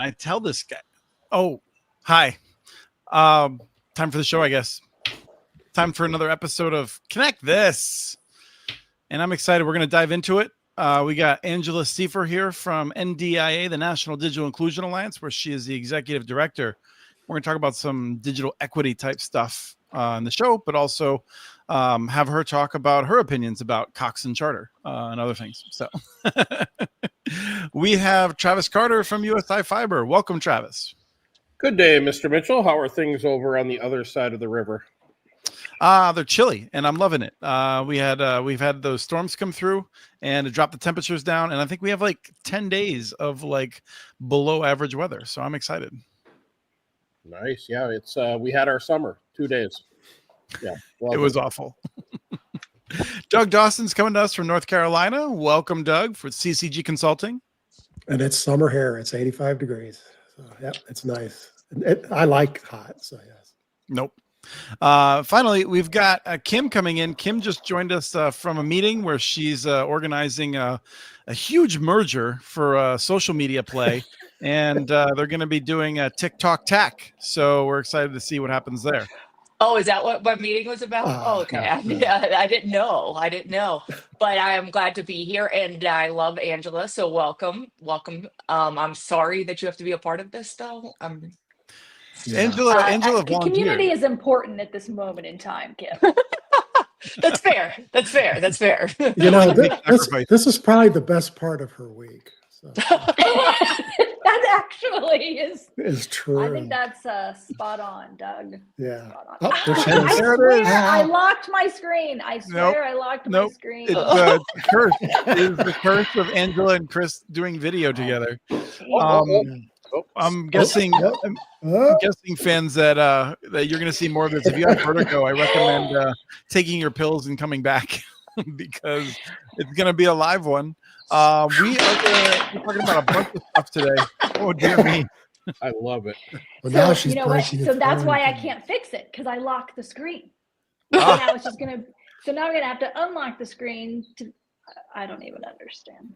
I tell this guy? Oh, hi. Time for the show, I guess. Time for another episode of Connect This. And I'm excited. We're going to dive into it. We got Angela Siefer here from NDIA, the National Digital Inclusion Alliance, where she is the executive director. We're going to talk about some digital equity type stuff on the show, but also have her talk about her opinions about Cox and Charter and other things. So we have Travis Carter from USI Fiber. Welcome, Travis. Good day, Mr. Mitchell. How are things over on the other side of the river? They're chilly, and I'm loving it. We've had those storms come through and it dropped the temperatures down, and I think we have like 10 days of like below average weather. So I'm excited. Nice. Yeah, it's we had our summer 2 days. Yeah, well, it was awful. Doug Dawson's coming to us from North Carolina. Welcome, Doug, for CCG Consulting. And it's summer here. It's 85 degrees. So, yeah, it's nice. I like hot, so yes. Nope. Finally, we've got Kim coming in. Kim just joined us from a meeting where she's organizing a huge merger for a social media play, and they're going to be doing a TikTok TAC. So we're excited to see what happens there. Oh, is that what my meeting was about? Okay. Yeah. I didn't know. But I am glad to be here, and I love Angela. So welcome. I'm sorry that you have to be a part of this, though. Angela volunteered. Community is important at this moment in time, Kim. That's fair. You know, this is probably the best part of her week. So. That actually is true. I think that's spot on, Doug. Yeah. On. I swear I locked my screen. I swear I locked my screen. It's the curse. It is the curse of Angela and Chris doing video together. I'm guessing fans that you're going to see more of this. If you have vertigo, I recommend taking your pills and coming back because it's going to be a live one. We're talking about a bunch of stuff today. Oh, dear me. I love it. Well, now she's so that's why I can't fix it, because I locked the screen. Now it's just going to, so now I'm going to have to unlock the screen. I don't even understand.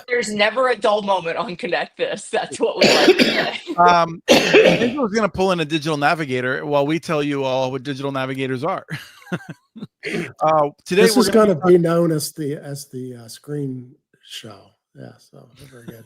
There's never a dull moment on Connect This. That's what we like to say. Angela's going to pull in a digital navigator while we tell you all what digital navigators are. Today this is going to be known as the screen show. Yeah, so very good.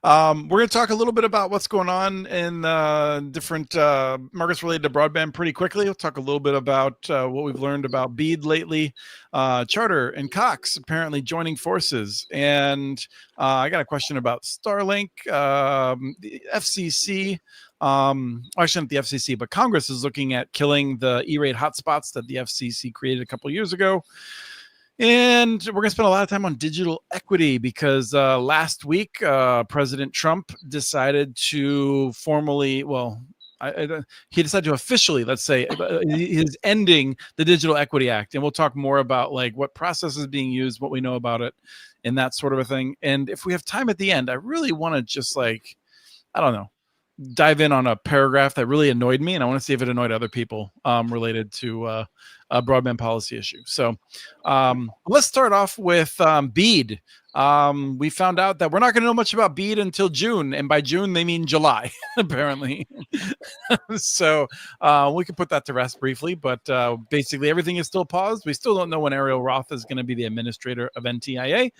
We're going to talk a little bit about what's going on in different markets related to broadband pretty quickly. We'll talk a little bit about what we've learned about BEAD lately. Charter and Cox apparently joining forces. And I got a question about Starlink, the FCC. Actually not the FCC, but Congress is looking at killing the E-rate hotspots that the FCC created a couple years ago. And we're going to spend a lot of time on digital equity because last week, President Trump decided to formally, he decided to officially, let's say, he's ending the Digital Equity Act. And we'll talk more about like what process is being used, what we know about it, and that sort of a thing. And if we have time at the end, I really want to just dive in on a paragraph that really annoyed me, and I want to see if it annoyed other people related to a broadband policy issue. So let's start off with BEAD. We found out that we're not going to know much about BEAD until June, and by June they mean July, apparently. So we can put that to rest briefly, but basically everything is still paused. We still don't know when Ariel Roth is going to be the administrator of NTIA.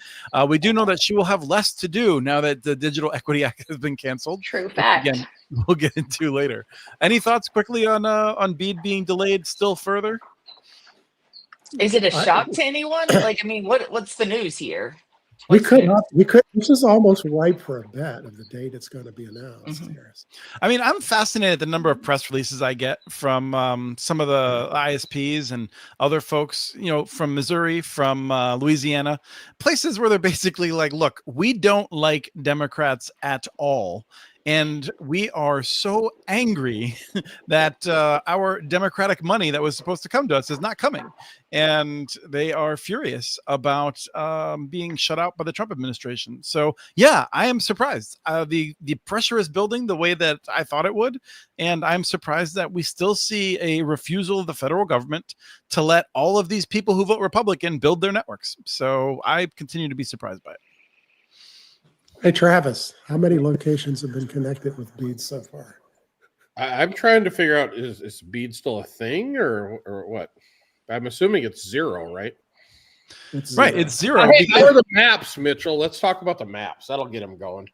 We do know that she will have less to do now that the Digital Equity Act has been canceled. True fact. Again, we'll get into later. Any thoughts quickly on BEAD being delayed still further? Is it a shock to anyone? Like, I mean, what's the news here? We could. This is almost ripe for a bet of the date it's going to be announced. Mm-hmm. I mean, I'm fascinated at the number of press releases I get from some of the ISPs and other folks, from Missouri, from Louisiana, places where they're basically like, look, we don't like Democrats at all. And we are so angry that our Democratic money that was supposed to come to us is not coming. And they are furious about being shut out by the Trump administration. So, yeah, I am surprised. The pressure is building the way that I thought it would. And I'm surprised that we still see a refusal of the federal government to let all of these people who vote Republican build their networks. So I continue to be surprised by it. Hey, Travis, how many locations have been connected with BEAD so far? I'm trying to figure out, is BEAD still a thing or what? I'm assuming it's 0, right? It's Right, zero. it's 0 Hey, because how are the maps, Mitchell? Let's talk about the maps. That'll get them going.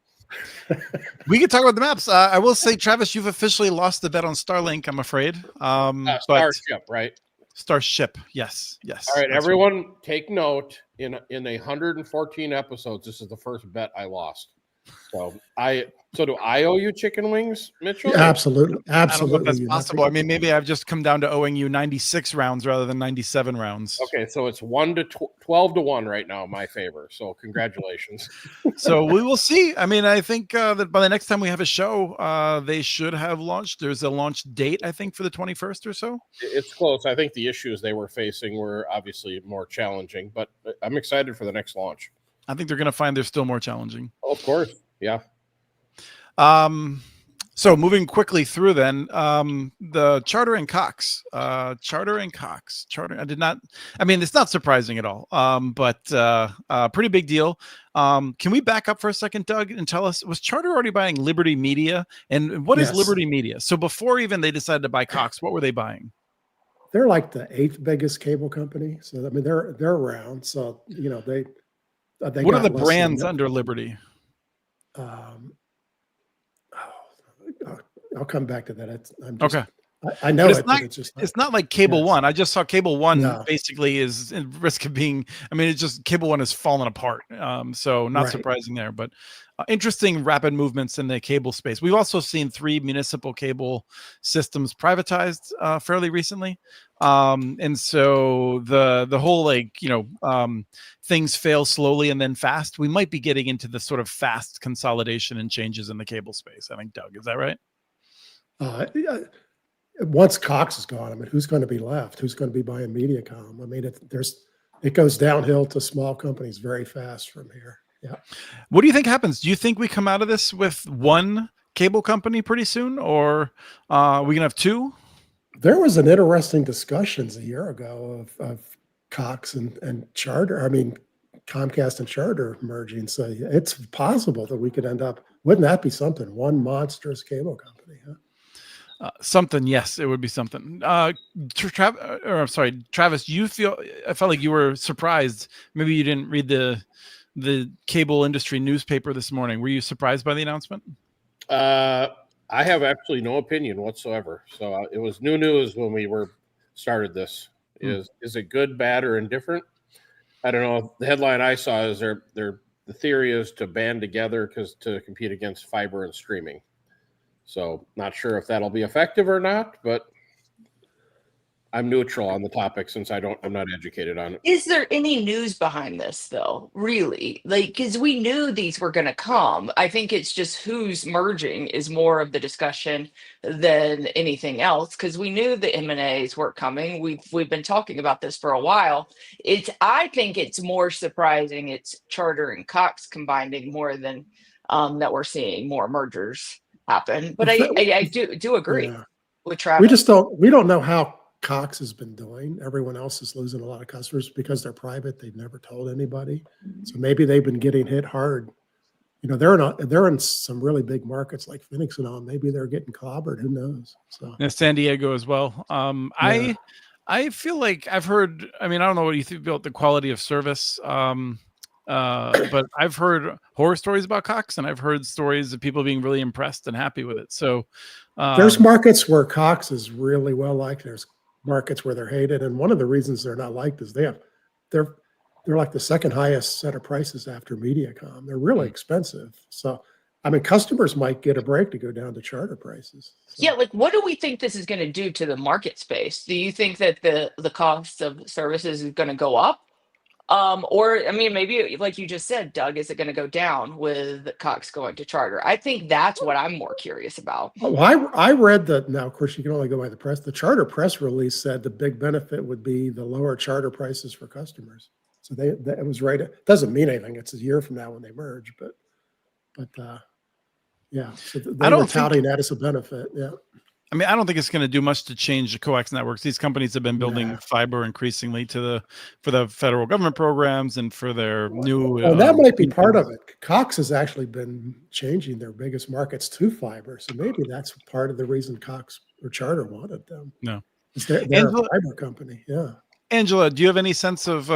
we can talk about the maps. I will say, Travis, you've officially lost the bet on Starlink, I'm afraid. But Starship, right? Starship, yes. All right, that's right. everyone, take note. In 114 episodes, this is the first bet I lost. So do I owe you chicken wings, Mitchell? Yeah, absolutely. I don't know if Absolutely. that's You have possible. to- I mean, maybe I've just come down to owing you 96 rounds rather than 97 rounds. Okay, so it's 12 to 1 right now in my favor. So congratulations. So we will see. I mean, I think that by the next time we have a show, they should have launched. There's a launch date, I think, for the 21st or so. It's close. I think the issues they were facing were obviously more challenging, but I'm excited for the next launch. I think they're going to find they're still more challenging. Oh, of course. Yeah. So moving quickly through then, the Charter and Cox, I did not, I mean, it's not surprising at all, but pretty big deal. Can we back up for a second, Doug, and tell us, was Charter already buying Liberty Media? And what is Yes. Liberty Media? So before even they decided to buy Cox, what were they buying? They're like the 8th biggest cable company. So, I mean, they're around. So, you know, they What are got the less than brands that. under Liberty? I'll come back to that. I'm just, Okay. I know But it, but it's just it's not like Cable Yes. One. I just saw Cable One No. basically is in risk of being, I mean, it's just Cable One is falling apart. So not Right. surprising there, but interesting rapid movements in the cable space. We've also seen 3 municipal cable systems privatized fairly recently. And so the whole, like, things fail slowly and then fast. We might be getting into the sort of fast consolidation and changes in the cable space. I think, Doug, is that right? yeah, once Cox is gone, I mean, who's going to be left? Who's going to be buying MediaCom? I mean, it goes downhill to small companies very fast from here. Yeah. What do you think happens? Do you think we come out of this with one cable company pretty soon, or we gonna have 2? There was an interesting discussions a year ago of Cox and Charter. I mean, Comcast and Charter merging. So it's possible that we could end up. Wouldn't that be something? One monstrous cable company, huh? Something, yes, it would be something. Travis, I felt like you were surprised. Maybe you didn't read the cable industry newspaper this morning. Were you surprised by the announcement? I have absolutely no opinion whatsoever. So it was new news when we started this. Is it good, bad, or indifferent? I don't know. The headline I saw is the theory is to band together to compete against fiber and streaming. So not sure if that'll be effective or not, but I'm neutral on the topic since I'm not educated on it. Is there any news behind this though? Really? Like, because we knew these were going to come. I think it's just who's merging is more of the discussion than anything else. Because we knew the M&As were coming. We've been talking about this for a while. I think it's more surprising it's Charter and Cox combining more than that we're seeing more mergers happen. But I do agree Yeah. with Travis. We don't know how Cox has been doing. Everyone else is losing a lot of customers because they're private. They've never told anybody. So maybe they've been getting hit hard. You know, they're in some really big markets like Phoenix and all. Maybe they're getting clobbered. Who knows? So Yeah, San Diego as well. Yeah. I feel like I've heard, I mean, I don't know what you think about the quality of service. But I've heard horror stories about Cox, and I've heard stories of people being really impressed and happy with it. So there's markets where Cox is really well liked. There's markets where they're hated, and one of the reasons they're not liked is they're like the second highest set of prices after MediaCom. They're really expensive. So I mean, customers might get a break to go down to Charter prices. So. Yeah, like what do we think this is going to do to the market space? Do you think that the cost of services is going to go up? Or I mean, maybe like you just said, Doug, is it going to go down with Cox going to Charter? I think that's what I'm more curious about. Well, I read that. Now, of course, you can only go by the press. The Charter press release said the big benefit would be the lower Charter prices for customers. So it was right. It doesn't mean anything. It's a year from now when they merge, but yeah. So they were touting that as a benefit. Yeah. I mean, I don't think it's going to do much to change the coax networks. These companies have been building Nah. fiber increasingly for the federal government programs and for their new. Well, that might be part of it. Cox has actually been changing their biggest markets to fiber, so maybe that's part of the reason Cox or Charter wanted them. No, they're Angela, a fiber company. Yeah. Angela, do you have any sense of?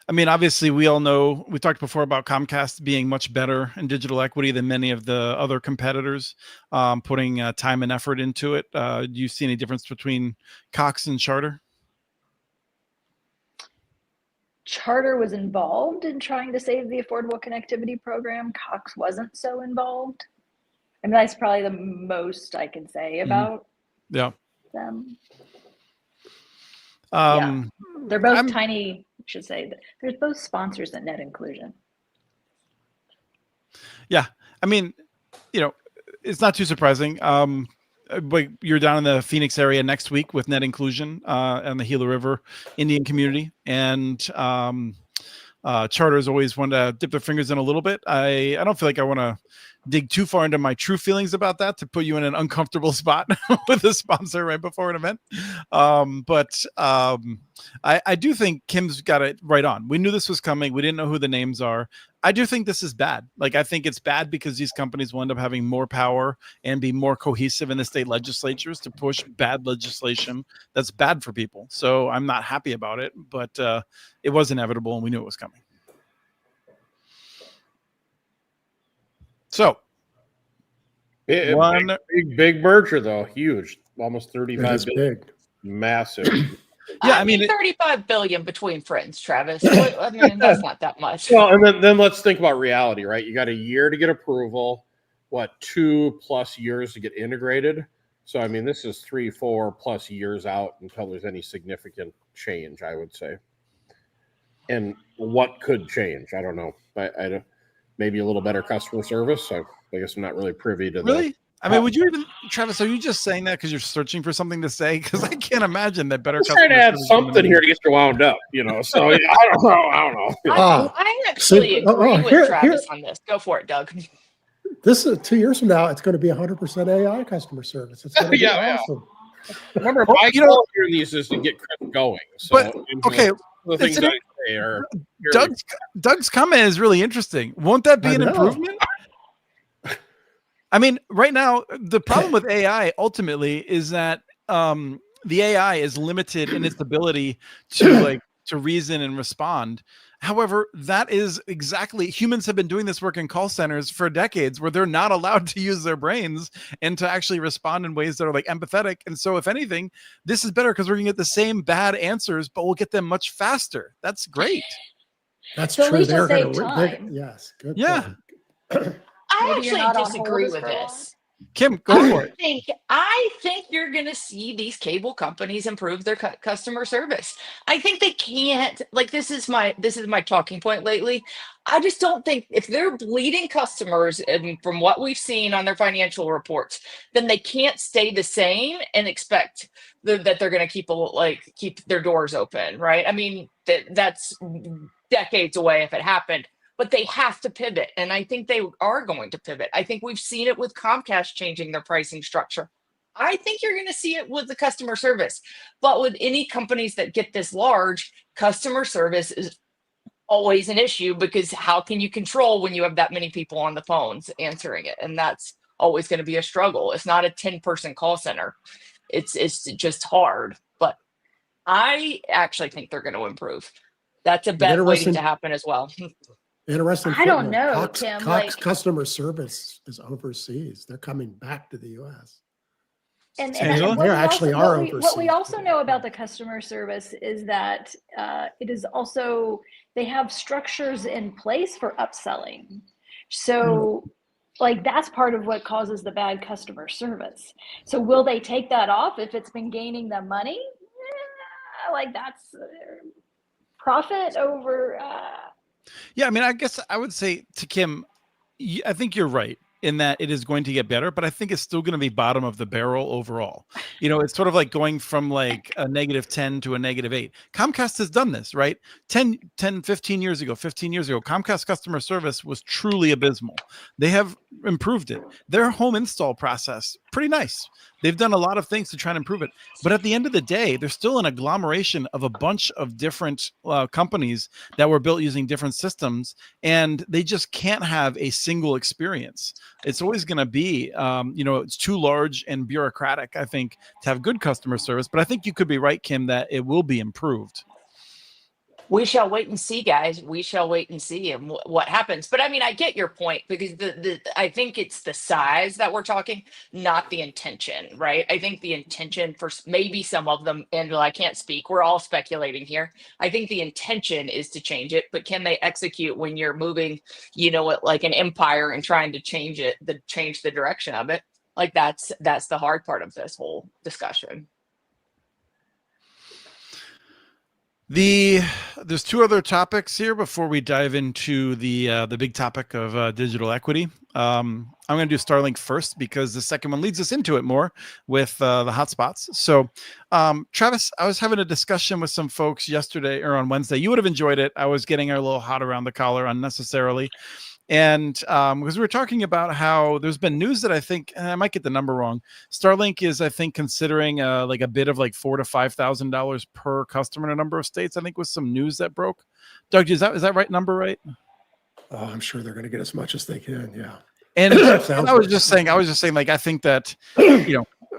I mean, obviously, we all know, we talked before about Comcast being much better in digital equity than many of the other competitors, putting time and effort into it. Do you see any difference between Cox and Charter? Charter was involved in trying to save the Affordable Connectivity Program. Cox wasn't so involved. I mean, that's probably the most I can say about them. Yeah. They're both tiny, I should say. There's both sponsors at Net Inclusion. Yeah. I mean, it's not too surprising. But you're down in the Phoenix area next week with Net Inclusion and the Gila River Indian community. And Charter's always wanted to dip their fingers in a little bit. I don't feel like I want to dig too far into my true feelings about that to put you in an uncomfortable spot with a sponsor right before an event. But I do think Kim's got it right on. We knew this was coming. We didn't know who the names are. I do think this is bad. Like, I think it's bad because these companies will end up having more power and be more cohesive in the state legislatures to push bad legislation that's bad for people. So I'm not happy about it, but it was inevitable and we knew it was coming. So big merger though, huge, almost 35 billion, big. Massive. Yeah, I mean 35 billion between friends, Travis. I mean, that's not that much. Well, and then let's think about reality, right? You got a year to get approval, 2+ years to get integrated. So I mean, this is 3-4+ years out until there's any significant change, I would say. And what could change? I don't know. I don't. Maybe a little better customer service. So I guess I'm not really privy to really. that. I mean, would you even, Travis? Are you just saying that because you're searching for something to say? Because I can't imagine that better. I'm trying to add something here to get you wound up, So I don't know. I actually agree with Travis on this. Go for it, Doug. This is 2 years from now. It's going to be 100% AI customer service. It's going to be awesome. Remember, my goal here in these is to get Chris going. So, but okay. The things I say are Doug's comment is really interesting. Won't that be an improvement? I mean, right now, the problem with AI ultimately is that the AI is limited in its ability to reason and respond. However, that is exactly, humans have been doing this work in call centers for decades where they're not allowed to use their brains and to actually respond in ways that are empathetic. And so if anything, this is better because we're going to get the same bad answers, but we'll get them much faster. That's great. That's so true. They're going to yes. Good. Yeah. I actually disagree with this. Kim, go for it. I think you're going to see these cable companies improve their customer service. I think they can't. This is my talking point lately. I just don't think if they're bleeding customers, and from what we've seen on their financial reports, then they can't stay the same and expect that they're going to keep their doors open, right? I mean, that's decades away if it happened. But they have to pivot, and I think they are going to pivot. I think we've seen it with Comcast changing their pricing structure. I think you're going to see it with the customer service. But with any companies that get this large, customer service is always an issue because how can you control when you have that many people on the phones answering it? And that's always going to be a struggle. It's not a 10-person call center. It's just hard. But I actually think they're going to improve. That's a bet waiting to happen as well. Interesting. I don't know, Kim. Cox customer service is overseas. They're coming back to the U.S. And they actually are overseas. What we also know about the customer service is that it is also, they have structures in place for upselling. So that's part of what causes the bad customer service. So will they take that off if it's been gaining them money? That's profit over... Yeah, I mean, I guess I would say to Kim, I think you're right in that it is going to get better, but I think it's still going to be bottom of the barrel overall. It's sort of like going from a -10 to a -8. Comcast has done this, right? 15 years ago, Comcast customer service was truly abysmal. They have improved it. Their home install process pretty nice. They've done a lot of things to try and improve it. But at the end of the day, there's still an agglomeration of a bunch of different companies that were built using different systems, and they just can't have a single experience. It's always going to be, it's too large and bureaucratic, I think, to have good customer service. But I think you could be right, Kim, that it will be improved. We shall wait and see, guys. We shall wait and see what happens. But I mean, I get your point, because I think it's the size that we're talking, not the intention, right? I think the intention for maybe some of them, Angela, I can't speak. We're all speculating here. I think the intention is to change it, but can they execute when you're moving, like an empire and trying to change the direction of it? Like that's the hard part of this whole discussion. There's two other topics here before we dive into the big topic of digital equity. I'm going to do Starlink first because the second one leads us into it more with the hotspots. So, Travis, I was having a discussion with some folks yesterday or on Wednesday. You would have enjoyed it. I was getting a little hot around the collar unnecessarily. And because we were talking about how there's been news that I think, I might get the number wrong. Starlink is, I think, considering like a bid of like $4,000 to $5,000 per customer in a number of states. I think was some news that broke. Doug, is that right number right? Oh, I'm sure they're going to get as much as they can. Yeah. And I was just saying, like, I think that,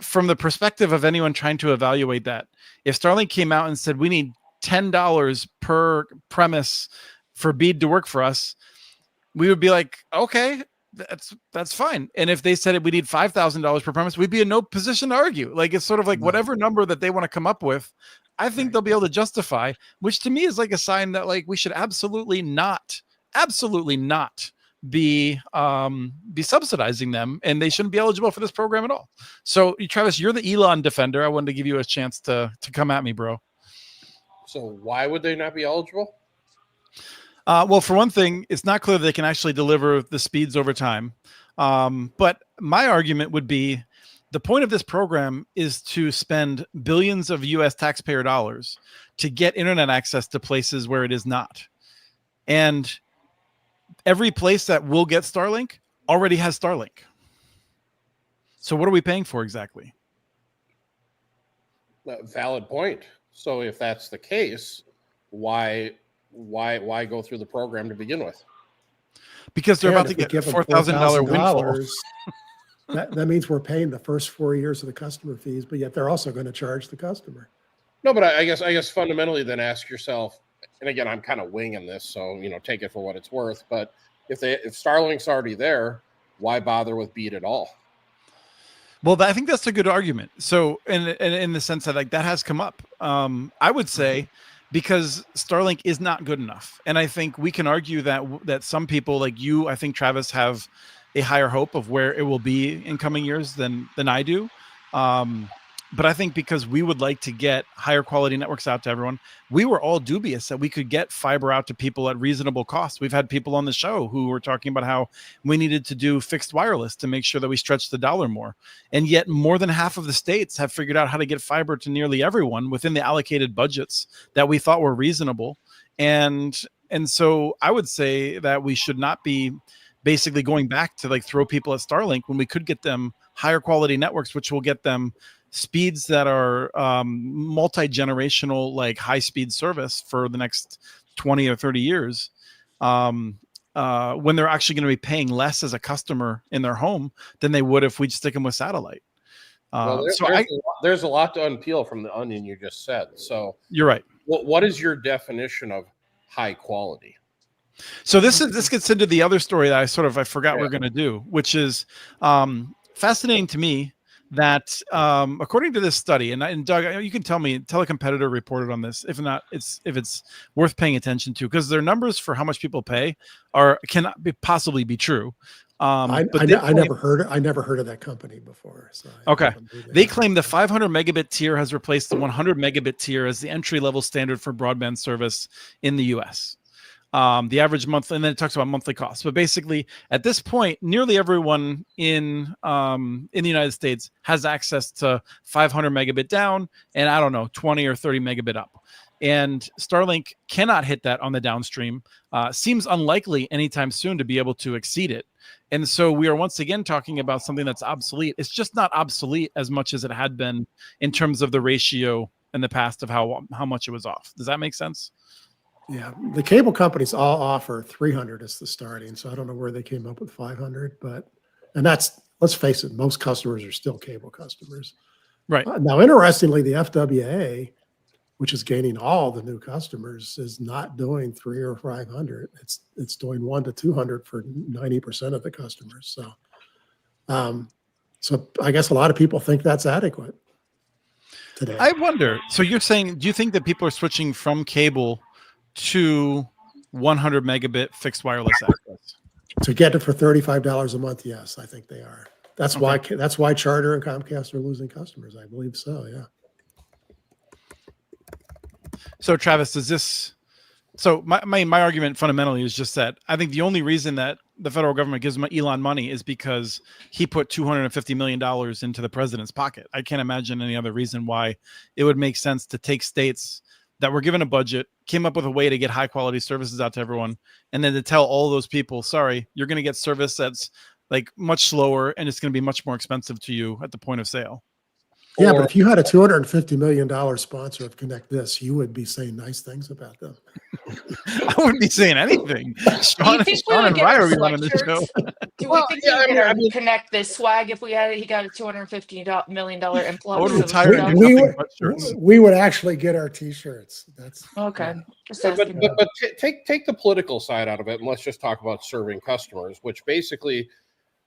from the perspective of anyone trying to evaluate that, if Starlink came out and said we need $10 per premise for BEAD to work for us, we would be like, okay, that's fine. And if they said we need $5,000 per premise, we'd be in no position to argue. Like, it's sort of like whatever number that they want to come up with, I think they'll be able to justify, which to me is like a sign that like we should absolutely not be subsidizing them, and they shouldn't be eligible for this program at all. So, Travis, you're the Elon defender. I wanted to give you a chance to come at me, bro. So why would they not be eligible? Well, for one thing, it's not clear they can actually deliver the speeds over time. But my argument would be the point of this program is to spend billions of U.S. taxpayer dollars to get internet access to places where it is not. And every place that will get Starlink already has Starlink. So what are we paying for exactly? Valid point. So if that's the case, why go through the program to begin with? Because they're about to get $4,000 windfall. That means we're paying the first 4 years of the customer fees, but yet they're also going to charge the customer. No, but I guess fundamentally then ask yourself, and again, I'm kind of winging this, so take it for what it's worth. But if Starlink's already there, why bother with BEAD at all? Well, I think that's a good argument. So, in the sense that like that has come up, I would say because Starlink is not good enough, and I think we can argue that some people like you, I think Travis, have a higher hope of where it will be in coming years than I do. But I think because we would like to get higher quality networks out to everyone, we were all dubious that we could get fiber out to people at reasonable cost. We've had people on the show who were talking about how we needed to do fixed wireless to make sure that we stretched the dollar more. And yet more than half of the states have figured out how to get fiber to nearly everyone within the allocated budgets that we thought were reasonable. And so I would say that we should not be basically going back to like throw people at Starlink when we could get them higher quality networks, which will get them speeds that are multi-generational, like high-speed service for the next 20 or 30 years, when they're actually going to be paying less as a customer in their home than they would if we stick them with satellite. There's a lot to unpeel from the onion you just said. So you're right. What is your definition of high quality? So this gets into the other story that I forgot we're going to do, which is fascinating to me. That according to this study, and Doug, you can tell a competitor reported on this. If not, if it's worth paying attention to, because their numbers for how much people pay cannot possibly be true. I never heard of that company before. So okay, they claim the 500 megabit tier has replaced the 100 megabit tier as the entry level standard for broadband service in the U.S. The average month, and then it talks about monthly costs. But basically, at this point, nearly everyone in the United States has access to 500 megabit down, and 20 or 30 megabit up. and Starlink cannot hit that on the downstream. Seems unlikely anytime soon to be able to exceed it. And so we are once again talking about something that's obsolete. It's just not obsolete as much as it had been in terms of the ratio in the past of how much it was off. Does that make sense? Yeah, the cable companies all offer 300 as the starting. So I don't know where they came up with 500, and that's, let's face it, most customers are still cable customers. Right. Now, interestingly, the FWA, which is gaining all the new customers, is not doing 300 or 500. It's doing 100 to 200 for 90% of the customers. So I guess a lot of people think that's adequate today. I wonder. So you're saying, do you think that people are switching from cable to 100 megabit fixed wireless access to get it for $35 a month? Yes, I think they are. That's Okay. why Charter and Comcast are losing customers. I believe so. Yeah. So Travis, does this? So my argument fundamentally is just that I think the only reason that the federal government gives Elon money is because he put $250 million into the president's pocket. I can't imagine any other reason why it would make sense to take states that were given a budget, came up with a way to get high quality services out to everyone, and then to tell all those people, sorry, you're going to get service that's like much slower and it's going to be much more expensive to you at the point of sale. Yeah, but if you had a $250 million sponsor of Connect This, you would be saying nice things about them. I wouldn't be saying anything. Sean and Ryan would be running the show. Do we think we would get Connect This swag if he got a $250 million influx? I would of retire stuff? and do nothing but shirts. We would actually get our T-shirts. That's Okay. Just But asking. take the political side out of it, and let's just talk about serving customers, which basically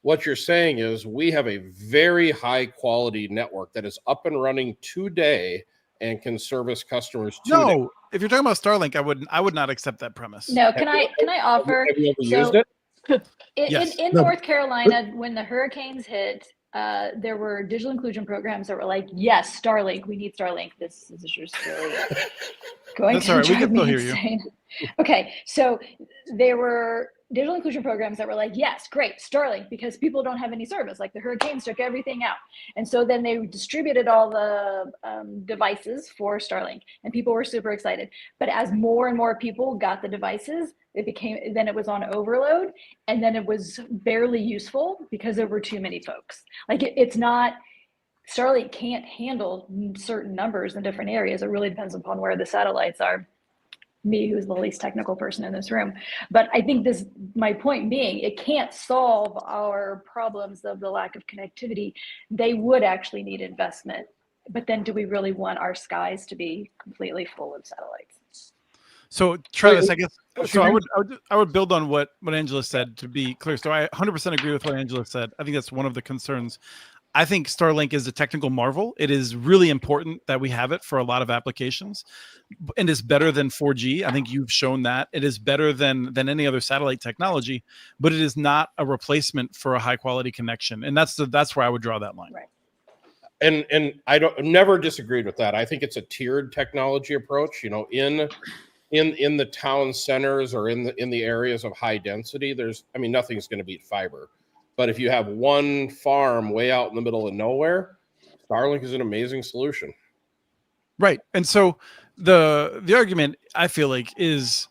what you're saying is we have a very high quality network that is up and running today and can service customers today. No, if you're talking about Starlink, I would not accept that premise. No, can I offer? Have you ever used it? Yes. In North Carolina, when the hurricanes hit, there were digital inclusion programs that were like, yes, Starlink, we need Starlink. This is just really going That's to all right. We drive can still me hear you. insane. Okay, so there were digital inclusion programs that were like, yes, great, Starlink, because people don't have any service. Like the hurricanes took everything out. And so then they distributed all the devices for Starlink, and people were super excited. But as more and more people got the devices, then it was on overload, and then it was barely useful because there were too many folks. Like it's not, Starlink can't handle certain numbers in different areas. It really depends upon where the satellites are. Me, who's the least technical person in this room. But I think my point being, it can't solve our problems of the lack of connectivity. They would actually need investment. But then do we really want our skies to be completely full of satellites? So Travis, I guess, so I would build on what Angela said, to be clear. So I 100% agree with what Angela said. I think that's one of the concerns. I think Starlink is a technical marvel. It is really important that we have it for a lot of applications, and it's better than 4G. I think you've shown that it is better than any other satellite technology, but it is not a replacement for a high quality connection. And that's where I would draw that line. Right. And I never disagreed with that. I think it's a tiered technology approach. You know, in the town centers or in the areas of high density, nothing's going to beat fiber. But if you have one farm way out in the middle of nowhere, Starlink is an amazing solution. Right. And so the argument, I feel like, is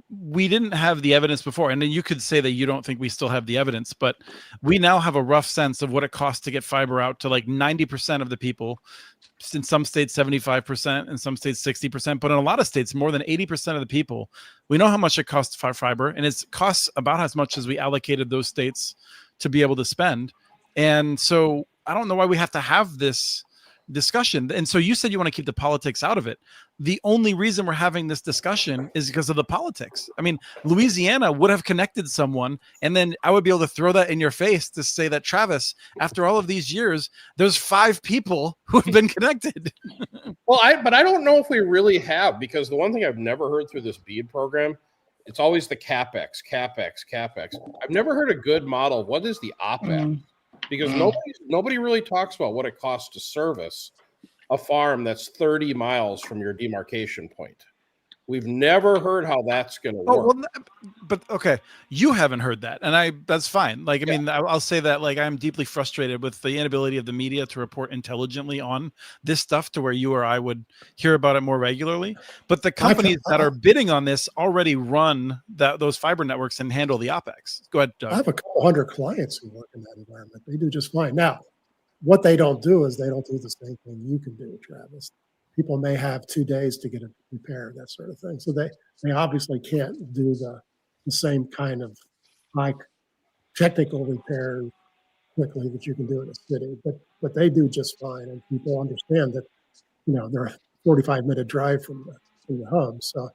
we didn't have the evidence before. And then you could say that you don't think we still have the evidence, but we now have a rough sense of what it costs to get fiber out to like 90% of the people. In some states, 75%, in some states, 60%, but in a lot of states, more than 80% of the people. We know how much it costs for fiber, and it costs about as much as we allocated those states to be able to spend. And so I don't know why we have to have this discussion. And so you said you want to keep the politics out of it. The only reason we're having this discussion is because of the politics. I mean, Louisiana would have connected someone, and then I would be able to throw that in your face to say that, Travis, after all of these years, there's 5 people who have been connected. Well, but I don't know if we really have, because the one thing I've never heard through this BEAD program, it's always the CapEx. I've never heard a good model. What is the OpEx? Because nobody really talks about what it costs to service a farm that's 30 miles from your demarcation point. We've never heard how that's going to Oh, work. well, but okay, you haven't heard that, and that's fine. Like, I mean, I'll say that, like, I'm deeply frustrated with the inability of the media to report intelligently on this stuff to where you or I would hear about it more regularly. But the companies that are bidding on this already run those fiber networks and handle the OpEx. Go ahead, Doug. I have a couple hundred clients who work in that environment. They do just fine. Now, what they don't do is they don't do the same thing you can do, Travis. People may have 2 days to get it repaired, that sort of thing. So they obviously can't do the same kind of high technical repair quickly that you can do in a city, but they do just fine. And people understand that, they're a 45-minute drive from the hub. So,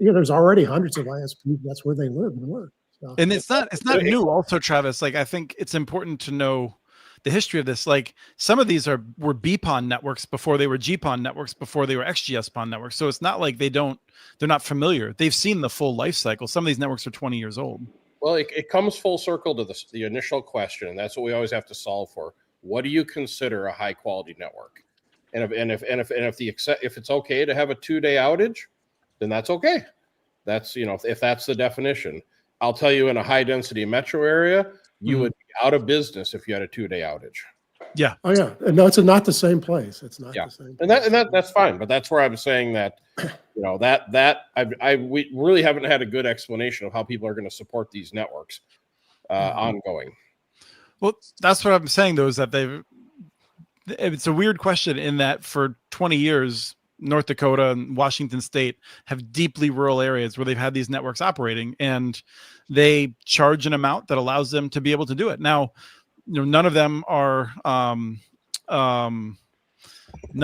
there's already hundreds of ISPs. That's where they live and work. So. And it's not new also, Travis. Like, I think it's important to know the history of this. Like, some of these were BPON networks before they were GPON networks, before they were XGS-PON networks. So it's not like they're not familiar. They've seen the full life cycle. Some of these networks are 20 years old. Well, it comes full circle to the initial question, and that's what we always have to solve for. What do you consider a high quality network? And if it's okay to have a 2-day outage, then that's okay. That's, if that's the definition. I'll tell you, in a high density metro area, you would be out of business if you had a 2-day outage. Yeah. Oh yeah. No, it's not the same place. It's not the same place. And that's fine. But that's where I'm saying that, we really haven't had a good explanation of how people are going to support these networks ongoing. Well, that's what I'm saying, though, is that it's a weird question in that for 20 years, North Dakota and Washington State have deeply rural areas where they've had these networks operating, and they charge an amount that allows them to be able to do it. Now, none of them are, none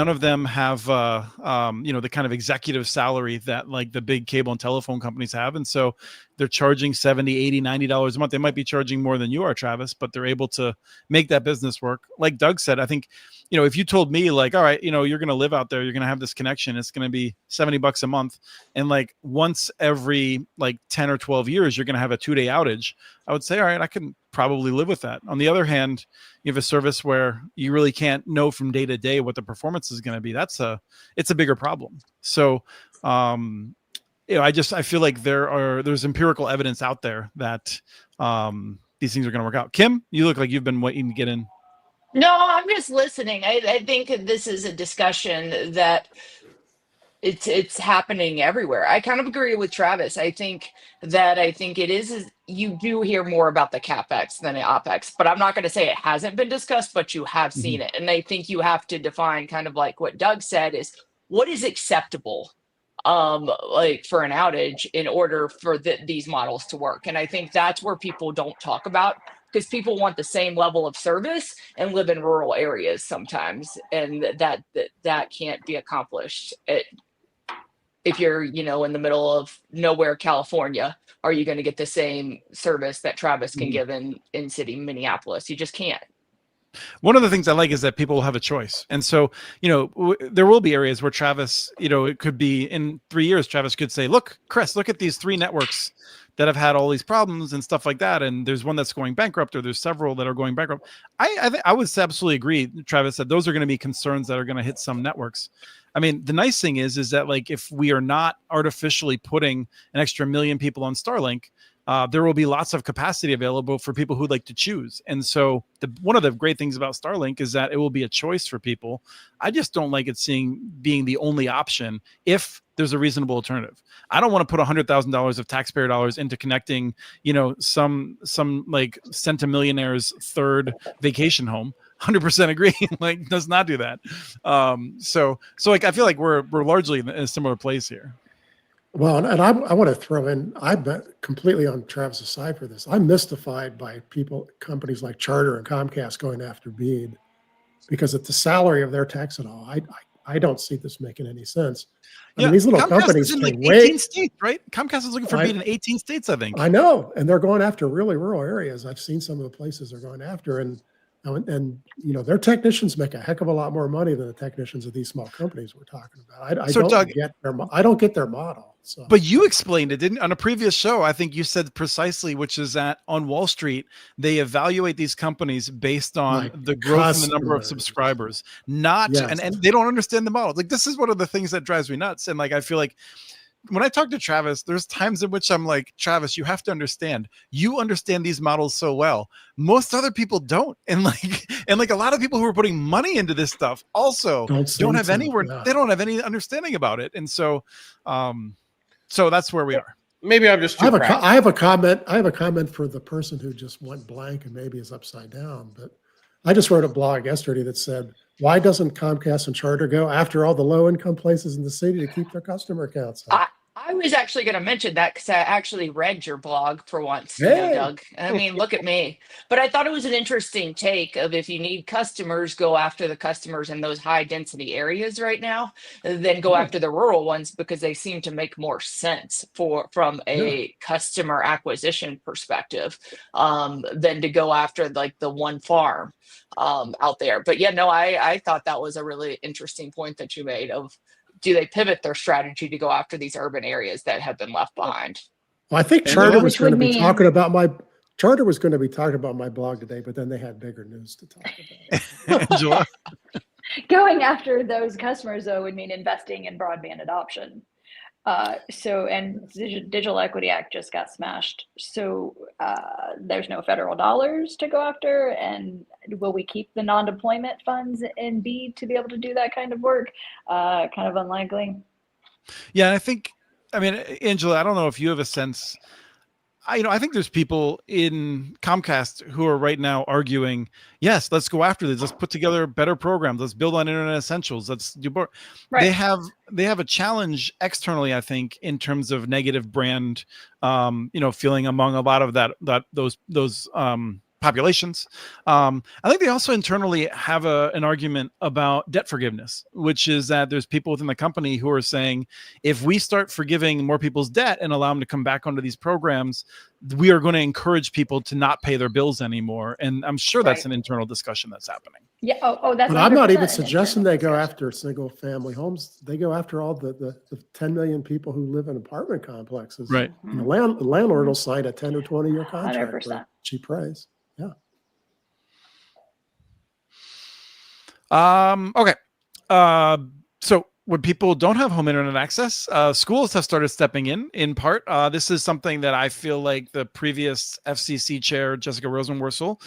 of them have, the kind of executive salary that like the big cable and telephone companies have. And so they're charging $70, $80, $90 a month. They might be charging more than you are, Travis, but they're able to make that business work. Like Doug said, I think, if you told me like, all right, you're going to live out there, you're going to have this connection, it's going to be $70 a month. And like once every like 10 or 12 years, you're going to have a 2-day outage. I would say, all right, I can probably live with that. On the other hand, you have a service where you really can't know from day to day what the performance is going to be. It's a bigger problem. So, I feel like there's empirical evidence out there that these things are going to work out. Kim, you look like you've been waiting to get in. No, I'm just listening. I think this is a discussion that it's happening everywhere. I kind of agree with Travis. I think it is you do hear more about the CapEx than the OpEx, but I'm not going to say it hasn't been discussed, but you have seen it. And I think you have to define, kind of like what Doug said, is what is acceptable like for an outage in order for these models to work. And I think that's where people don't talk about, because people want the same level of service and live in rural areas sometimes, and that can't be accomplished. If you're, in the middle of nowhere, California, are you going to get the same service that Travis can give in city Minneapolis? You just can't. One of the things I like is that people will have a choice. And so, there will be areas where Travis, it could be in 3 years, Travis could say, look, Chris, look at these 3 networks that have had all these problems and stuff like that. And there's one that's going bankrupt, or there's several that are going bankrupt. I would absolutely agree, Travis, that those are going to be concerns that are going to hit some networks. I mean, the nice thing is that like, if we are not artificially putting an extra 1 million people on Starlink, there will be lots of capacity available for people who'd like to choose. And so one of the great things about Starlink is that it will be a choice for people. I just don't like it being the only option if there's a reasonable alternative. I don't want to put $100,000 of taxpayer dollars into connecting, some like centimillionaire's third vacation home. 100% agree. Like, does not do that. So like, I feel like we're largely in a similar place here. Well, and I want to throw in, I'm completely on Travis's side for this. I'm mystified by companies like Charter and Comcast going after BEAD, because at the salary of their tax and all, I don't see this making any sense. I mean, these little Comcast companies is in can like 18 states, right? Comcast is looking for BEAD in 18 states, I think. I know, and they're going after really rural areas. I've seen some of the places they're going after, and And their technicians make a heck of a lot more money than the technicians of these small companies we're talking about. I So, don't Doug, get their model. So, but you explained it, didn't on a previous show? I think you said precisely, which is that on Wall Street, they evaluate these companies based on like the growth in the number of customers. subscribers, not Yes. and they don't understand the model. Like, this is one of the things that drives me nuts. And like, I feel like when I talk to Travis, there's times in which I'm like, Travis, you have to understand. You understand these models so well. Most other people don't. And like a lot of people who are putting money into this stuff also don't have anywhere. Yeah. They don't have any understanding about it. And so, so that's where we are. Maybe I'm just too I have a comment for the person who just went blank and maybe is upside down. But I just wrote a blog yesterday that said, why doesn't Comcast and Charter go after all the low-income places in the city to keep their customer accounts up? I was actually going to mention that because I actually read your blog for once, Hey. Doug. I mean, look at me. But I thought it was an interesting take of if you need customers, go after the customers in those high density areas right now, then go after the rural ones because they seem to make more sense from a customer acquisition perspective than to go after like the one farm out there. But yeah, no, I thought that was a really interesting point that you made of, do they pivot their strategy to go after these urban areas that have been left behind? Well, I think And Charter what- was Which going to would be mean- talking about my blog today, but then they had bigger news to talk about. Angela. Going after those customers, though, would mean investing in broadband adoption. And Digital Equity Act just got smashed. So there's no federal dollars to go after. And will we keep the non-deployment funds in BEAD to be able to do that kind of work? Kind of unlikely. Yeah, I mean, Angela, I don't know if you have a sense. I think there's people in Comcast who are right now arguing, yes, let's go after this. Let's put together better programs. Let's build on Internet Essentials. Let's do more. Right. They have a challenge externally, I think, in terms of negative brand, feeling among a lot of those populations. I think they also internally have an argument about debt forgiveness, which is that there's people within the company who are saying, if we start forgiving more people's debt and allow them to come back onto these programs, we are going to encourage people to not pay their bills anymore. And I'm sure that's an internal discussion that's happening. Yeah. Oh, that's. But I'm not 100% even an suggesting internal they go discussion. after single family homes. They go after all the 10 million people who live in apartment complexes. Right. The landlord will sign a 10 or 20 year contract 100%. for cheap price. Okay. So when people don't have home internet access, schools have started stepping in part. This is something that I feel like the previous FCC chair, Jessica Rosenworcel,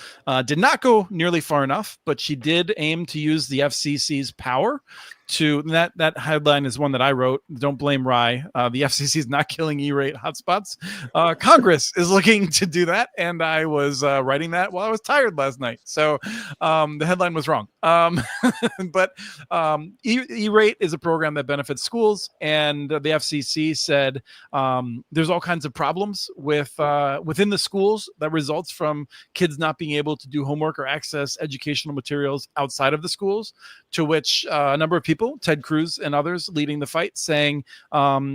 did not go nearly far enough, but she did aim to use the FCC's power to that headline is one that I wrote. Don't blame Rye. The FCC is not killing E-rate hotspots. Congress is looking to do that, and I was writing that while I was tired last night. So the headline was wrong. But E-rate is a program that benefits schools, and the FCC said there's all kinds of problems within the schools that results from kids not being able to do homework or access educational materials outside of the schools. To which a number of people, Ted Cruz and others, leading the fight, saying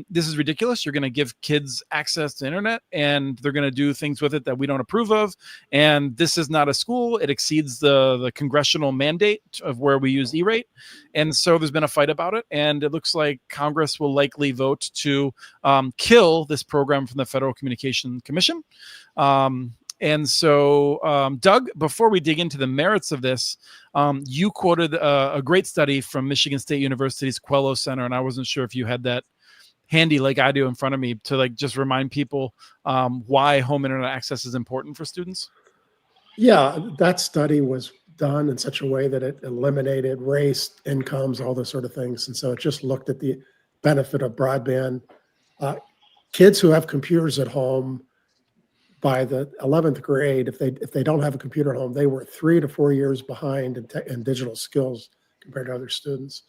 this is ridiculous. You're going to give kids access to internet, and they're going to do things with it that we don't approve of. And this is not a school. It exceeds the congressional mandate of where we use E-rate. And so there's been a fight about it, and it looks like Congress will likely vote to kill this program from the Federal Communications Commission. And so, Doug, before we dig into the merits of this, you quoted a great study from Michigan State University's Quello Center, and I wasn't sure if you had that handy like I do in front of me to like just remind people why home internet access is important for students. Yeah, that study was done in such a way that it eliminated race, incomes, all those sort of things. And so it just looked at the benefit of broadband. Kids who have computers at home, by the 11th grade, if they don't have a computer at home, they were 3 to 4 years behind in digital skills compared to other students.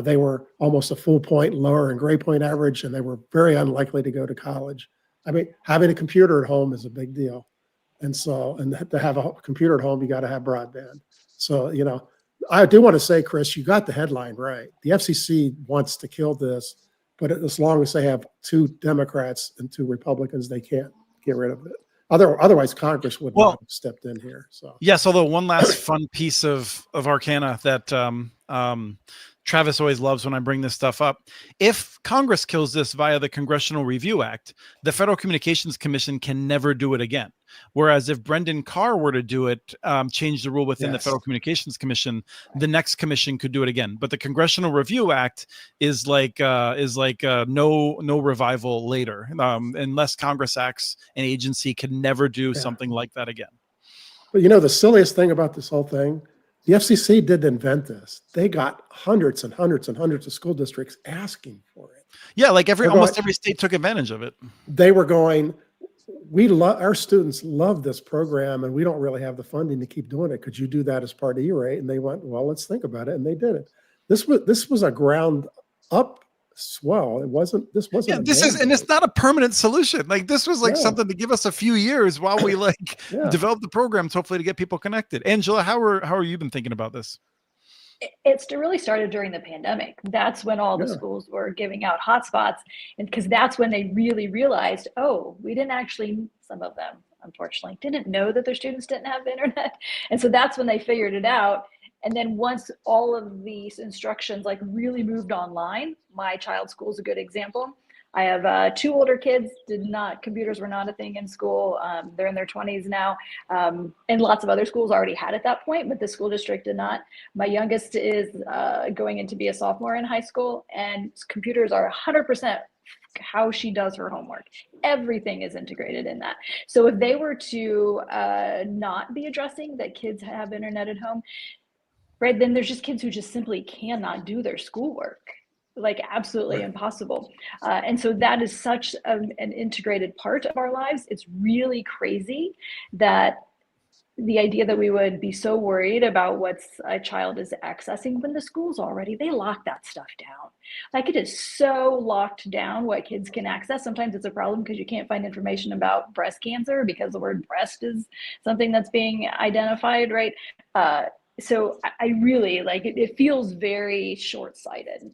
They were almost a full point lower in grade point average, and they were very unlikely to go to college. I mean, having a computer at home is a big deal. And so, and to have a computer at home, you got to have broadband. So, I do want to say, Chris, you got the headline right. The FCC wants to kill this, but as long as they have 2 Democrats and 2 Republicans, they can't get rid of it. Otherwise, Congress would Well- not have stepped in here. So Yes, although one last fun piece of arcana that Travis always loves when I bring this stuff up. If Congress kills this via the Congressional Review Act, the Federal Communications Commission can never do it again. Whereas if Brendan Carr were to do it, change the rule within the Yes. Federal Communications Commission, the next commission could do it again. But the Congressional Review Act is like no revival later, unless Congress acts. An agency can never do something like that again. But the silliest thing about this whole thing, the FCC didn't invent this. They got hundreds and hundreds and hundreds of school districts asking for it. Yeah, like almost every state took advantage of it. They were going, our students love this program and we don't really have the funding to keep doing it. Could you do that as part of E-rate? And they went, well, let's think about it. And they did it. This was a ground up swell. This wasn't. Yeah, and it's not a permanent solution. Like this was like No. something to give us a few years while we develop the programs, hopefully to get people connected. Angela, how are you been thinking about this? It's really started during the pandemic. That's when all the schools were giving out hotspots, and because that's when they really realized, oh, we didn't actually, some of them unfortunately didn't know that their students didn't have internet, and so that's when they figured it out. And then once all of these instructions like really moved online, my child's school is a good example. I have 2 older kids, computers were not a thing in school. They're in their 20s now. And lots of other schools already had at that point, but the school district did not. My youngest is going in to be a sophomore in high school, and computers are 100% how she does her homework. Everything is integrated in that. So if they were to not be addressing that kids have internet at home, right, then there's just kids who just simply cannot do their schoolwork. Like absolutely impossible. And so that is such an integrated part of our lives. It's really crazy that the idea that we would be so worried about what a child is accessing when the schools they lock that stuff down. Like it is so locked down what kids can access. Sometimes it's a problem because you can't find information about breast cancer because the word breast is something that's being identified, right? So I really it feels very short-sighted.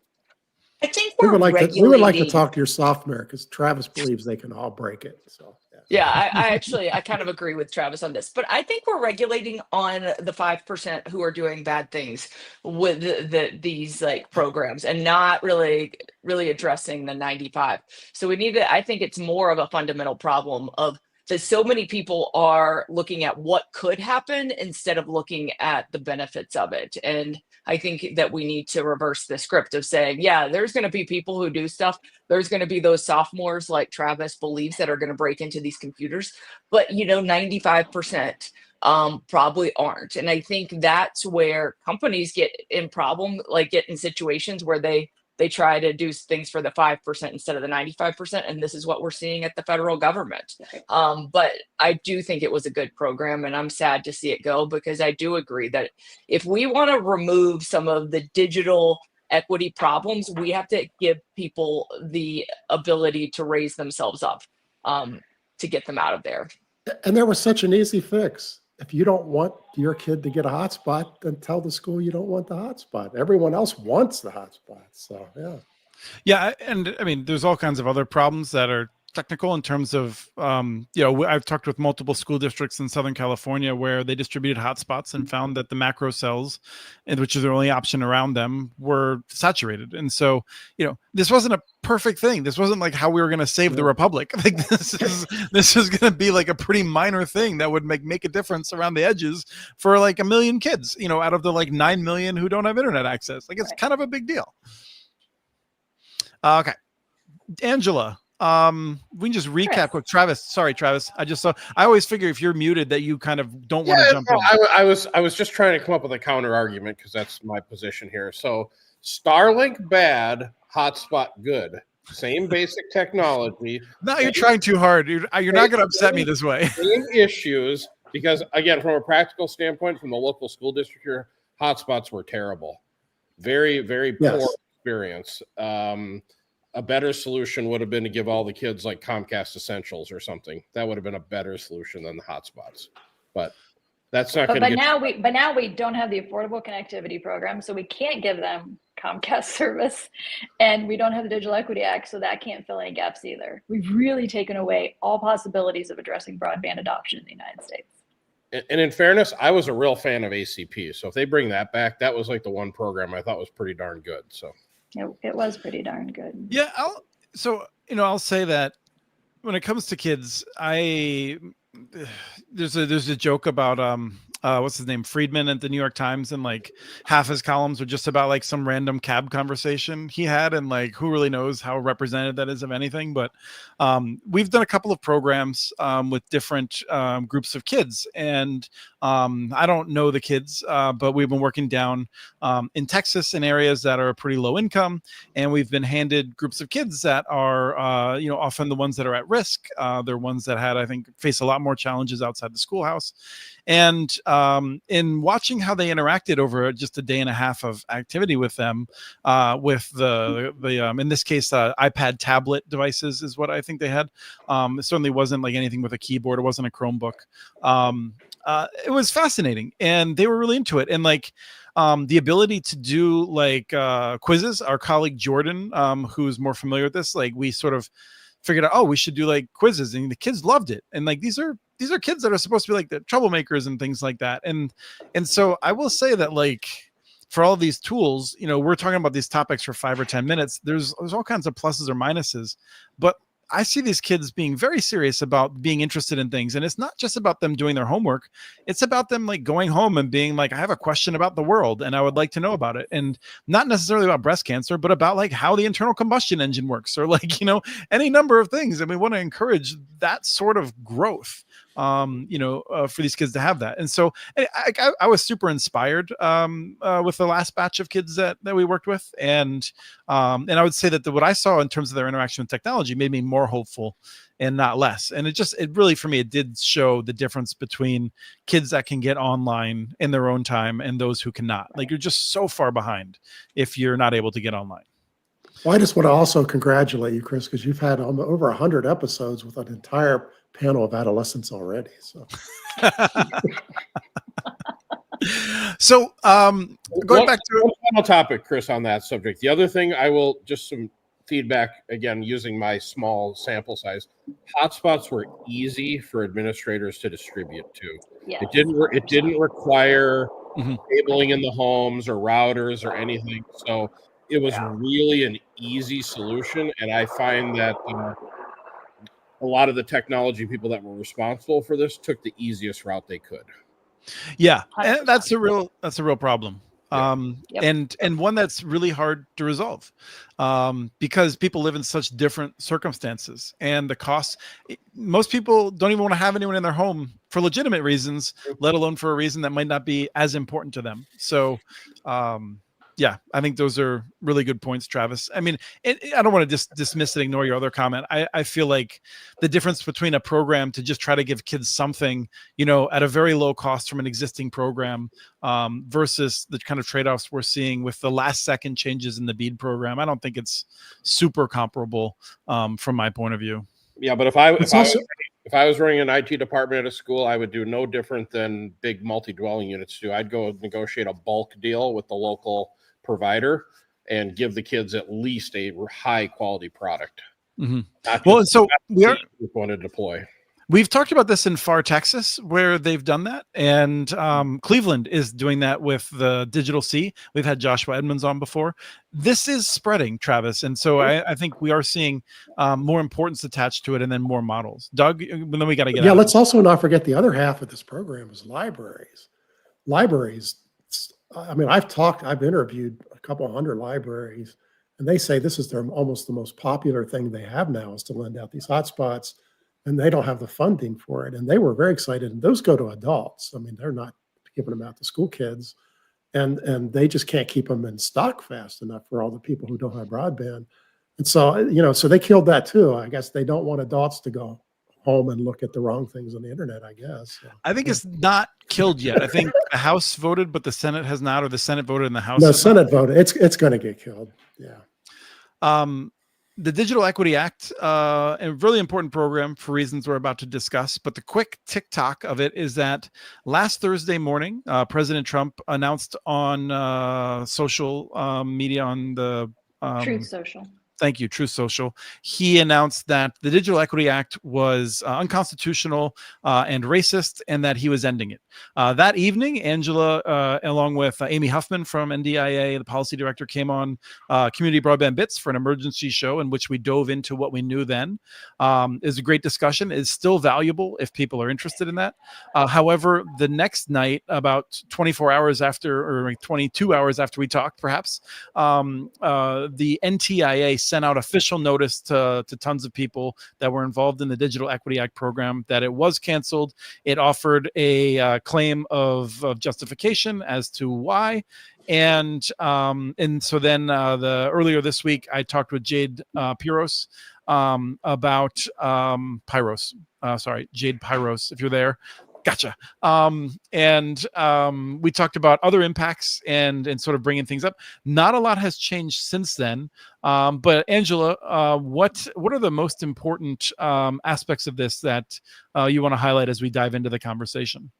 I think We we're would like regulating. to talk to your software because Travis believes they can all break it. So Yeah, I kind of agree with Travis on this, but I think we're regulating on the 5% who are doing bad things with these like programs and not really addressing the 95. So we need to, I think it's more of a fundamental problem of that so many people are looking at what could happen instead of looking at the benefits of it. And I think that we need to reverse the script of saying, yeah, there's going to be people who do stuff. There's going to be those sophomores like Travis believes that are going to break into these computers. But, 95% probably aren't. And I think that's where companies get in situations where they try to do things for the 5% instead of the 95%. And this is what we're seeing at the federal government. But I do think it was a good program, and I'm sad to see it go because I do agree that if we want to remove some of the digital equity problems, we have to give people the ability to raise themselves up to get them out of there. And there was such an easy fix. If you don't want your kid to get a hotspot, then tell the school you don't want the hotspot. Everyone else wants the hotspot. So, yeah. Yeah. And I mean, there's all kinds of other problems that are technical in terms of, I've talked with multiple school districts in Southern California where they distributed hotspots and found that the macro cells, which is their only option around them, were saturated. And so, this wasn't a perfect thing. This wasn't like how we were going to save the Republic. Like this is going to be like a pretty minor thing that would make a difference around the edges for like 1 million kids, out of the like 9 million who don't have internet access. Like it's kind of a big deal. Okay. Angela, we can just recap quick. Travis, sorry, Travis. I always figure if you're muted that you kind of don't want to jump in. I was just trying to come up with a counter argument because that's my position here. So Starlink bad, hotspot good. Same basic technology. No, you're trying too hard. You're not going to upset me this way. Same issues because again, from a practical standpoint, from the local school district here, hotspots were terrible. Very, very poor experience. A better solution would have been to give all the kids like Comcast Essentials or something. That would have been a better solution than the hotspots. But That's not But, going to but now we don't have the affordable connectivity program, so we can't give them Comcast service, and we don't have the Digital Equity Act, so that can't fill any gaps either. We've really taken away all possibilities of addressing broadband adoption in the United States. And in fairness, I was a real fan of ACP. So if they bring that back, that was like the one program I thought was pretty darn good. So It was pretty darn good. Yeah. I'll say that when it comes to kids, there's a joke about what's his name, Friedman at the New York Times, and like half his columns are just about like some random cab conversation he had, and like who really knows how represented that is of anything. But we've done a couple of programs with different groups of kids, and I don't know the kids, but we've been working down in Texas in areas that are pretty low income, and we've been handed groups of kids that are often the ones that are at risk. They're ones that I think face a lot more challenges outside the schoolhouse. And in watching how they interacted over just a day and a half of activity with them, with the in this case iPad tablet devices is what I think they had. It certainly wasn't like anything with a keyboard. It wasn't a Chromebook. It was fascinating, and they were really into it. And like the ability to do like quizzes. Our colleague Jordan, who's more familiar with this, like we sort of figured out, we should do like quizzes, and the kids loved it. And like these are kids that are supposed to be like the troublemakers and things like that. And so I will say that like for all of these tools, we're talking about these topics for 5 or 10 minutes. There's all kinds of pluses or minuses, but I see these kids being very serious about being interested in things. And it's not just about them doing their homework. It's about them like going home and being like, I have a question about the world and I would like to know about it. And not necessarily about breast cancer, but about like how the internal combustion engine works, or like, any number of things. And we want to encourage that sort of growth, for these kids to have that. And so I was super inspired with the last batch of kids that we worked with. And I would say that what I saw in terms of their interaction with technology made me more hopeful and not less. And it really, for me, it did show the difference between kids that can get online in their own time and those who cannot. Like you're just so far behind if you're not able to get online. Well, I just want to also congratulate you, Chris, because you've had over 100 episodes with an entire panel of adolescents already. So, going back to one final topic, Chris, on that subject. The other thing, just some feedback again using my small sample size. Hotspots were easy for administrators to distribute to. Yes. It didn't require cabling in the homes or routers or anything. So it was really an easy solution, and I find that a lot of the technology people that were responsible for this took the easiest route they could. Yeah, and that's a real problem. Yep. And one that's really hard to resolve because people live in such different circumstances, and the costs. Most people don't even want to have anyone in their home for legitimate reasons, let alone for a reason that might not be as important to them. So, yeah, I think those are really good points, Travis. I mean, I don't want to just dismiss and ignore your other comment. I feel like the difference between a program to just try to give kids something, at a very low cost from an existing program versus the kind of trade-offs we're seeing with the last second changes in the BEAD program, I don't think it's super comparable from my point of view. Yeah, but if I was running an IT department at a school, I would do no different than big multi-dwelling units do. I'd go negotiate a bulk deal with the local provider and give the kids at least a high quality product. Well, so we want to deploy. We've talked about this in Far Texas, where they've done that, and Cleveland is doing that with the Digital C. We've had Joshua Edmonds on before. This is spreading, Travis, and so I think we are seeing more importance attached to it, and then more models. Doug, and then we got to get. Yeah, let's also not forget the other half of this program is libraries. Libraries. I mean, I've interviewed a couple hundred libraries, and they say this is almost the most popular thing they have now is to lend out these hotspots. And they don't have the funding for it. And they were very excited. And those go to adults. I mean, they're not giving them out to school kids. And they just can't keep them in stock fast enough for all the people who don't have broadband. And so, so they killed that too. I guess they don't want adults to go home and look at the wrong things on the internet, I guess. So, I think it's not killed yet. I think the House voted, but the Senate has not, or the Senate voted and the House. No, Senate voted. It's going to get killed. Yeah. The Digital Equity Act, a really important program for reasons we're about to discuss. But the quick TikTok of it is that last Thursday morning, President Trump announced on social media on the Truth Social. Thank you, Truth Social. He announced that the Digital Equity Act was unconstitutional and racist, and that he was ending it. That evening, Angela, along with Amy Huffman from NDIA, the policy director, came on Community Broadband Bits for an emergency show in which we dove into what we knew then. It was a great discussion. It's still valuable if people are interested in that. However, the next night, about 24 hours after, or 22 hours after we talked, perhaps, the NTIA sent out official notice to tons of people that were involved in the Digital Equity Act program that it was canceled. It offered a claim of justification as to why. And so then earlier this week, I talked with Jade Pyros about Jade Pyros, if you're there. Gotcha. We talked about other impacts and sort of bringing things up. Not a lot has changed since then. But Angela, what are the most important aspects of this that you want to highlight as we dive into the conversation?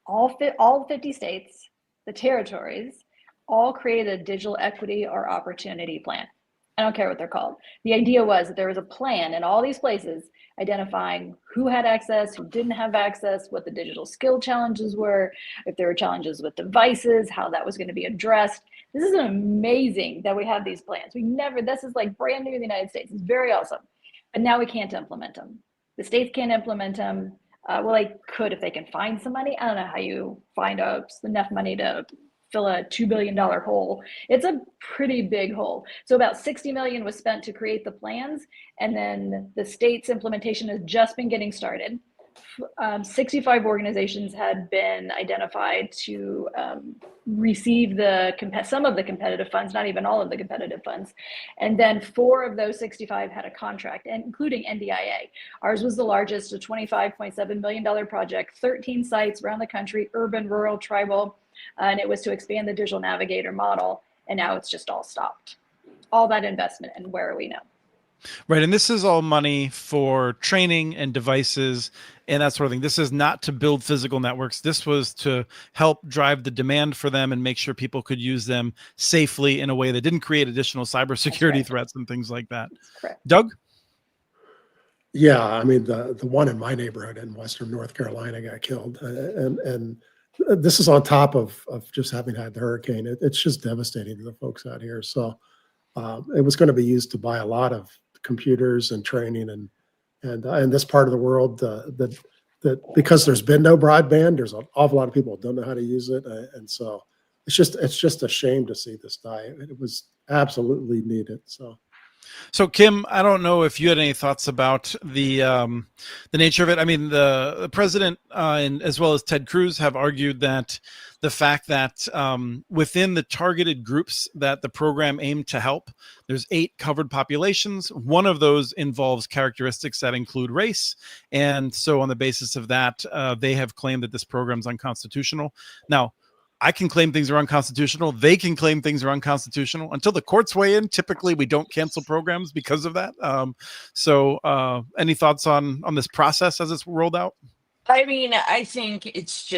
All 50 states, the territories, all created a digital equity or opportunity plan. I don't care what they're called. The idea was that there was a plan in all these places identifying who had access, who didn't have access, what the digital skill challenges were, if there were challenges with devices, how that was going to be addressed. This is amazing that we have these plans. This is like brand new in the United States. It's very awesome. But now we can't implement them. The states can't implement them. Well, they could if they can find some money. I don't know how you find enough money to fill a $2 billion hole. It's a pretty big hole. So about 60 million was spent to create the plans. And then the state's implementation has just been getting started. 65 organizations had been identified to receive some of the competitive funds, not even all of the competitive funds. And then 4 of those 65 had a contract, including NDIA. Ours was the largest, a $25.7 million project, 13 sites around the country, urban, rural, tribal, and it was to expand the digital navigator model. And now it's just all stopped. All that investment, and where are we now? Right. And this is all money for training and devices and that sort of thing. This is not to build physical networks. This was to help drive the demand for them and make sure people could use them safely in a way that didn't create additional cybersecurity threats and things like that. Doug? Yeah, I mean, the one in my neighborhood in Western North Carolina got killed. And this is on top of just having had the hurricane. It's just devastating to the folks out here. So it was going to be used to buy a lot of computers and training, and in this part of the world, that because there's been no broadband, there's an awful lot of people who don't know how to use it, and so it's just a shame to see this die. It was absolutely needed. So Kim, I don't know if you had any thoughts about the nature of it. I mean, the president and as well as Ted Cruz have argued that the fact that within the targeted groups that the program aimed to help, there's 8 covered populations. One of those involves characteristics that include race. And so on the basis of that, they have claimed that this program is unconstitutional. Now, I can claim things are unconstitutional. They can claim things are unconstitutional. Until the courts weigh in, typically we don't cancel programs because of that. Any thoughts on this process as it's rolled out? I mean, I think it's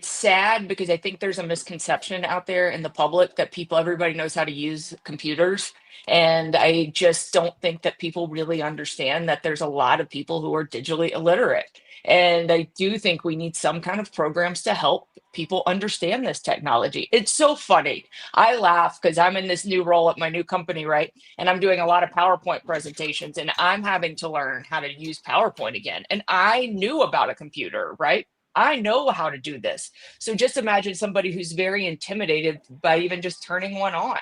sad because I think there's a misconception out there in the public that everybody knows how to use computers. And I just don't think that people really understand that there's a lot of people who are digitally illiterate. And I do think we need some kind of programs to help people understand this technology. It's so funny. I laugh because I'm in this new role at my new company, right? And I'm doing a lot of PowerPoint presentations and I'm having to learn how to use PowerPoint again. And I knew about a computer, right? I know how to do this. So just imagine somebody who's very intimidated by even just turning one on.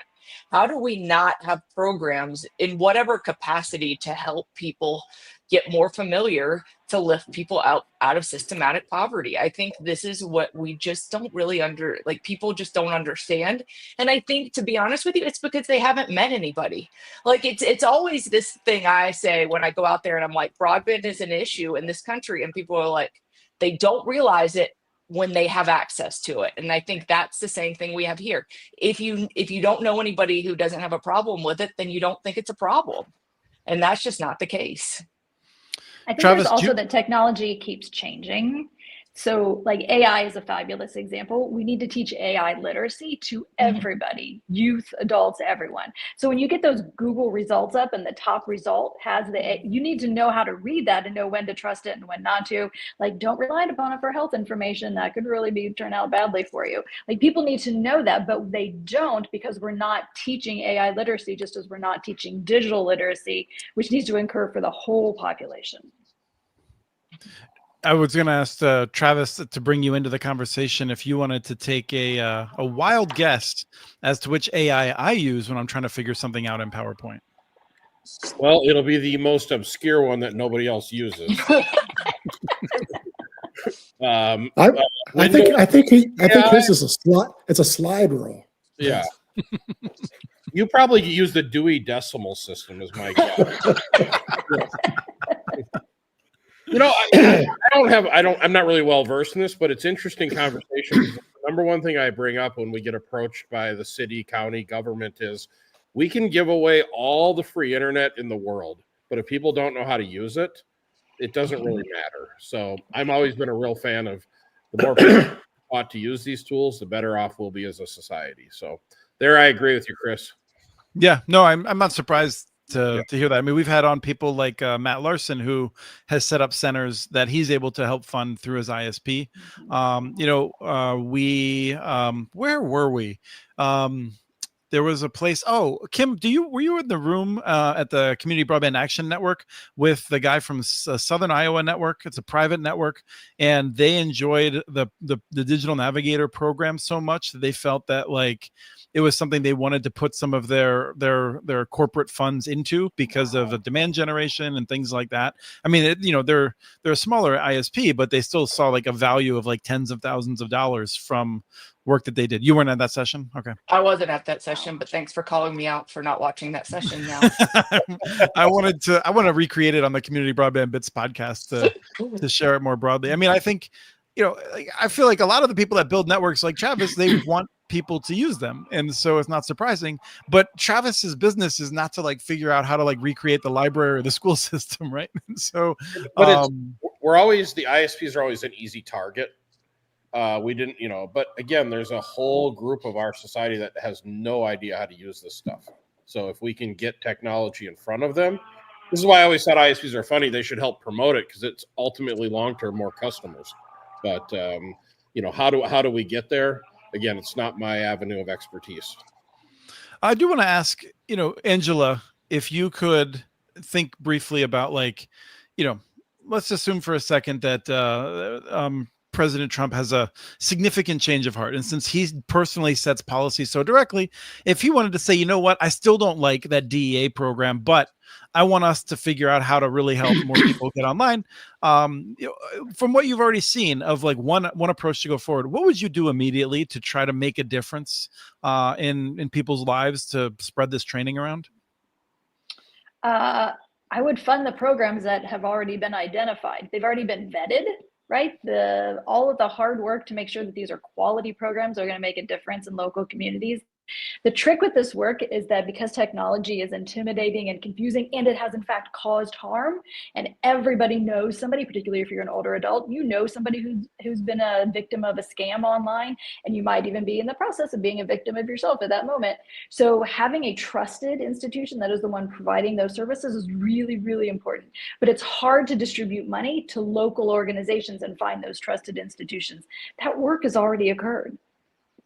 How do we not have programs in whatever capacity to help people get more familiar to lift people out of systematic poverty? I think this is what we just don't really people just don't understand. And I think, to be honest with you, it's because they haven't met anybody. Like it's always this thing I say when I go out there and I'm like, broadband is an issue in this country. And people are like, they don't realize it when they have access to it. And I think that's the same thing we have here. If you don't know anybody who doesn't have a problem with it, then you don't think it's a problem. And that's just not the case. I think Travis, there's also that technology keeps changing. So like AI is a fabulous example. We need to teach AI literacy to everybody, youth, adults, everyone. So when you get those Google results up and the top result has you need to know how to read that and know when to trust it and when not to. Like, don't rely upon it for health information. That could really turn out badly for you. Like, people need to know that, but they don't, because we're not teaching AI literacy, just as we're not teaching digital literacy, which needs to occur for the whole population. I was going to ask Travis to bring you into the conversation if you wanted to take a wild guess as to which AI I use when I'm trying to figure something out in PowerPoint. Well, it'll be the most obscure one that nobody else uses. I think his is a slide. It's a slide rule. Yeah. You probably use the Dewey Decimal System, is my guess. You know, I'm not really well versed in this, but it's interesting conversation. The number one thing I bring up when we get approached by the city, county government is we can give away all the free internet in the world, but if people don't know how to use it, it doesn't really matter. So I've always been a real fan of the more people taught to use these tools, the better off we'll be as a society. So there, I agree with you, Chris. Yeah, no, I'm not surprised to hear that. I mean, we've had on people like Matt Larson, who has set up centers that he's able to help fund through his ISP. Where were we? There was a place. Oh, Kim, were you in the room at the Community Broadband Action Network with the guy from Southern Iowa Network? It's a private network, and they enjoyed the Digital Navigator program so much that they felt that like it was something they wanted to put some of their corporate funds into because of the demand generation and things like that. I mean, they're a smaller ISP, but they still saw like a value of like tens of thousands of dollars from work that they did. You weren't at that session? Okay. I wasn't at that session, but thanks for calling me out for not watching that session now. I want to recreate it on the Community Broadband Bits podcast to share it more broadly. I mean, I think, I feel like a lot of the people that build networks like Travis, they want people to use them. And so it's not surprising, but Travis's business is not to like figure out how to like recreate the library or the school system. Right. And so, but the ISPs are always an easy target. We didn't, but again, there's a whole group of our society that has no idea how to use this stuff. So if we can get technology in front of them, this is why I always thought ISPs are funny. They should help promote it because it's ultimately long-term more customers. But, how do we get there? Again, it's not my avenue of expertise. I do want to ask, Angela, if you could think briefly about like, let's assume for a second that President Trump has a significant change of heart. And since he personally sets policy so directly, if he wanted to say, you know what, I still don't like that DEA program, but I want us to figure out how to really help more people get online. From what you've already seen of like one approach to go forward, what would you do immediately to try to make a difference in people's lives to spread this training around? I would fund the programs that have already been identified. They've already been vetted, right? All of the hard work to make sure that these are quality programs are going to make a difference in local communities. The trick with this work is that because technology is intimidating and confusing, and it has in fact caused harm, and everybody knows somebody, particularly if you're an older adult, somebody who's been a victim of a scam online, and you might even be in the process of being a victim of yourself at that moment. So having a trusted institution that is the one providing those services is really, really important. But it's hard to distribute money to local organizations and find those trusted institutions. That work has already occurred.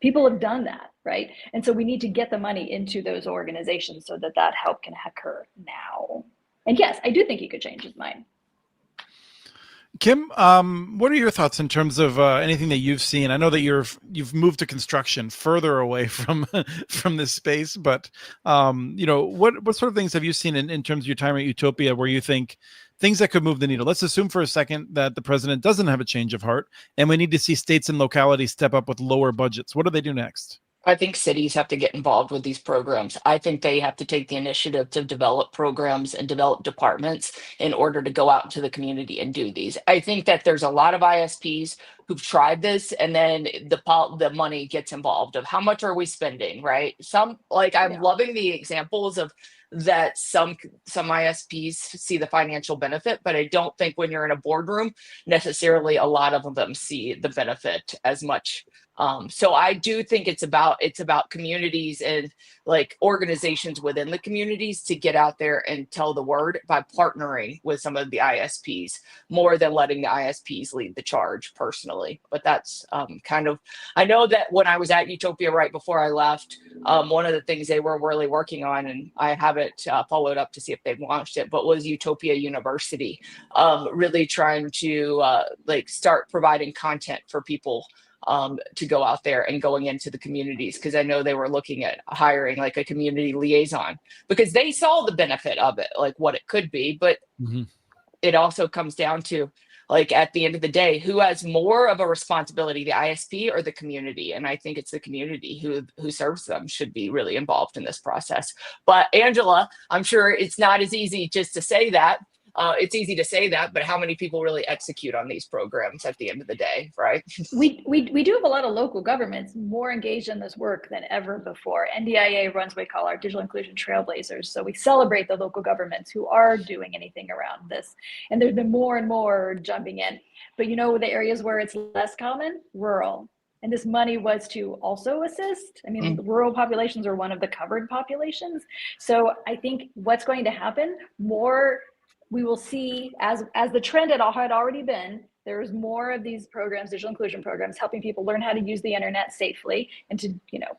People have done that, right? And so we need to get the money into those organizations so that help can occur now. And yes, I do think he could change his mind. Kim, what are your thoughts in terms of anything that you've seen? I know that you've moved to construction further away from this space, but what sort of things have you seen in terms of your time at Utopia where you think things that could move the needle? Let's assume for a second that the president doesn't have a change of heart and we need to see states and localities step up with lower budgets. What do they do next? I think cities have to get involved with these programs. I think they have to take the initiative to develop programs and develop departments in order to go out into the community and do these. I think that there's a lot of ISPs who've tried this, and then the money gets involved of how much are we spending, right? Some, like, I'm Yeah. loving the examples of that some ISPs see the financial benefit, but I don't think when you're in a boardroom necessarily a lot of them see the benefit as much. So I do think it's about communities and like organizations within the communities to get out there and tell the word by partnering with some of the ISPs more than letting the ISPs lead the charge personally. But that's kind of, I know that when I was at Utopia right before I left, one of the things they were really working on, and I haven't followed up to see if they've launched it, but was Utopia University, really trying to like start providing content for people to go out there and going into the communities, because I know they were looking at hiring like a community liaison because they saw the benefit of it, like what it could be. But it also comes down to, like, at the end of the day, who has more of a responsibility, the ISP or the community? And I think it's the community who serves them should be really involved in this process. But Angela, I'm sure it's not as easy just to say that. It's easy to say that, but how many people really execute on these programs at the end of the day, right? We do have a lot of local governments more engaged in this work than ever before. NDIA runs what we call our digital inclusion trailblazers. So we celebrate the local governments who are doing anything around this. And there's been more and more jumping in. But you know, the areas where it's less common, rural. And this money was to also assist. I mean, the rural populations are one of the covered populations. So I think what's going to happen, we will see, as the trend had already been, there's more of these programs, digital inclusion programs, helping people learn how to use the internet safely and to,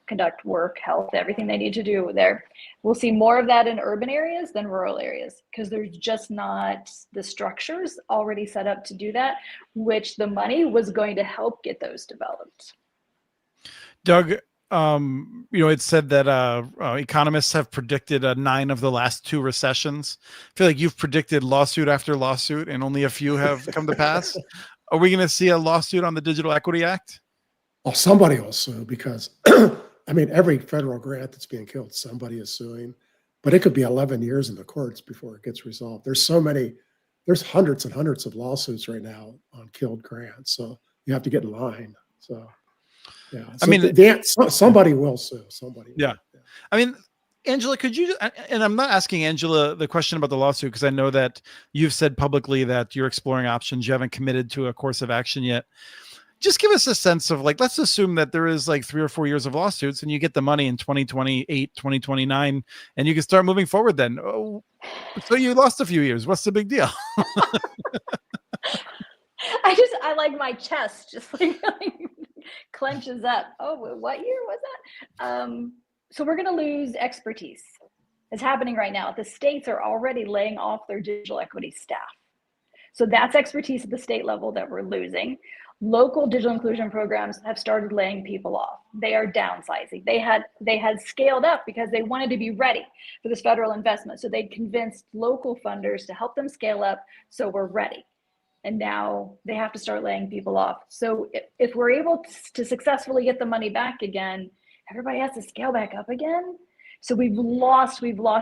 conduct work, health, everything they need to do there. We'll see more of that in urban areas than rural areas, because there's just not the structures already set up to do that, which the money was going to help get those developed. Doug, it's said that economists have predicted 9 of the last 2 recessions. I feel like you've predicted lawsuit after lawsuit, and only a few have come to pass. Are we going to see a lawsuit on the Digital Equity Act? Well, somebody will sue because, I mean, every federal grant that's being killed, somebody is suing. But it could be 11 years in the courts before it gets resolved. There's hundreds and hundreds of lawsuits right now on killed grants. So you have to get in line. So. Yeah, so I mean, somebody will sue. Somebody. Yeah. I mean, Angela, could you? And I'm not asking Angela the question about the lawsuit because I know that you've said publicly that you're exploring options. You haven't committed to a course of action yet. Just give us a sense of, like, let's assume that there is like 3 or 4 years of lawsuits, and you get the money in 2028, 2029, and you can start moving forward. Then, so you lost a few years. What's the big deal? I like my chest just like clenches up. Oh, what year was that? So we're going to lose expertise. It's happening right now. The states are already laying off their digital equity staff. So that's expertise at the state level that we're losing. Local digital inclusion programs have started laying people off. They are downsizing. They had scaled up because they wanted to be ready for this federal investment. So they convinced local funders to help them scale up so we're ready. And now they have to start laying people off. So if we're able to successfully get the money back again, everybody has to scale back up again. So we've lost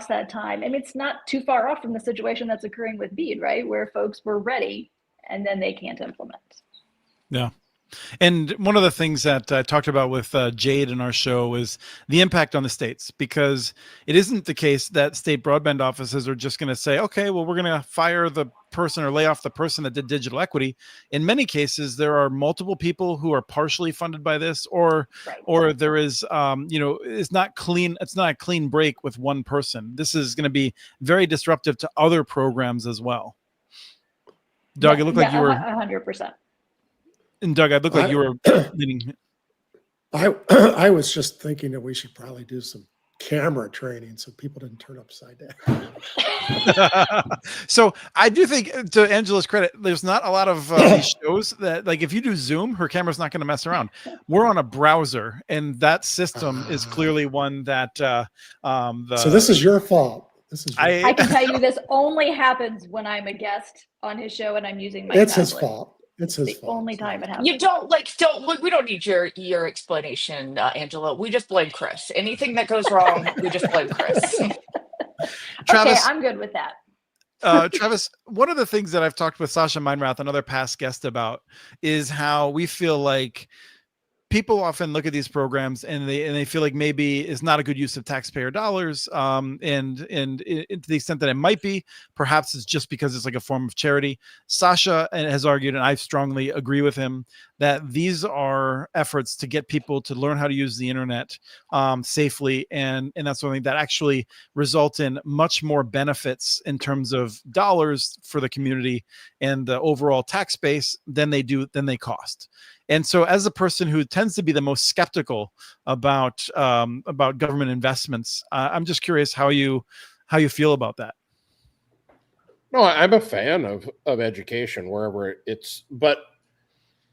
that time. And it's not too far off from the situation that's occurring with BEAD, right? Where folks were ready and then they can't implement. Yeah. And one of the things that I talked about with Jade in our show is the impact on the states, because it isn't the case that state broadband offices are just going to say, okay, well, we're going to fire the person or lay off the person that did digital equity. In many cases, there are multiple people who are partially funded by this, or there is, it's not clean. It's not a clean break with one person. This is going to be very disruptive to other programs as well. Doug, it looked like you were 100%. And Doug, I look like you were leading. I was just thinking that we should probably do some camera training so people didn't turn upside down. So I do think, to Angela's credit, there's not a lot of these shows that, like, if you do Zoom, her camera's not going to mess around. We're on a browser, and that system is clearly one that. So this is your fault. I can tell you this only happens when I'm a guest on his show and I'm using my It's tablet. his fault. It's his The fault. only time it happens. You don't we don't need your explanation, Angela. We just blame Chris. Anything that goes wrong, we just blame Chris. Okay, Travis, I'm good with that. Travis, one of the things that I've talked with Sasha Meinrath, another past guest, about is how we feel like people often look at these programs and they feel like maybe it's not a good use of taxpayer dollars. And to the extent that it might be, perhaps it's just because it's like a form of charity. Sasha has argued, and I strongly agree with him, that these are efforts to get people to learn how to use the internet safely. And that's something that actually result in much more benefits in terms of dollars for the community and the overall tax base than they cost. And so, as a person who tends to be the most skeptical about government investments, I'm just curious how you feel about that. No, I'm a fan of education wherever it's, but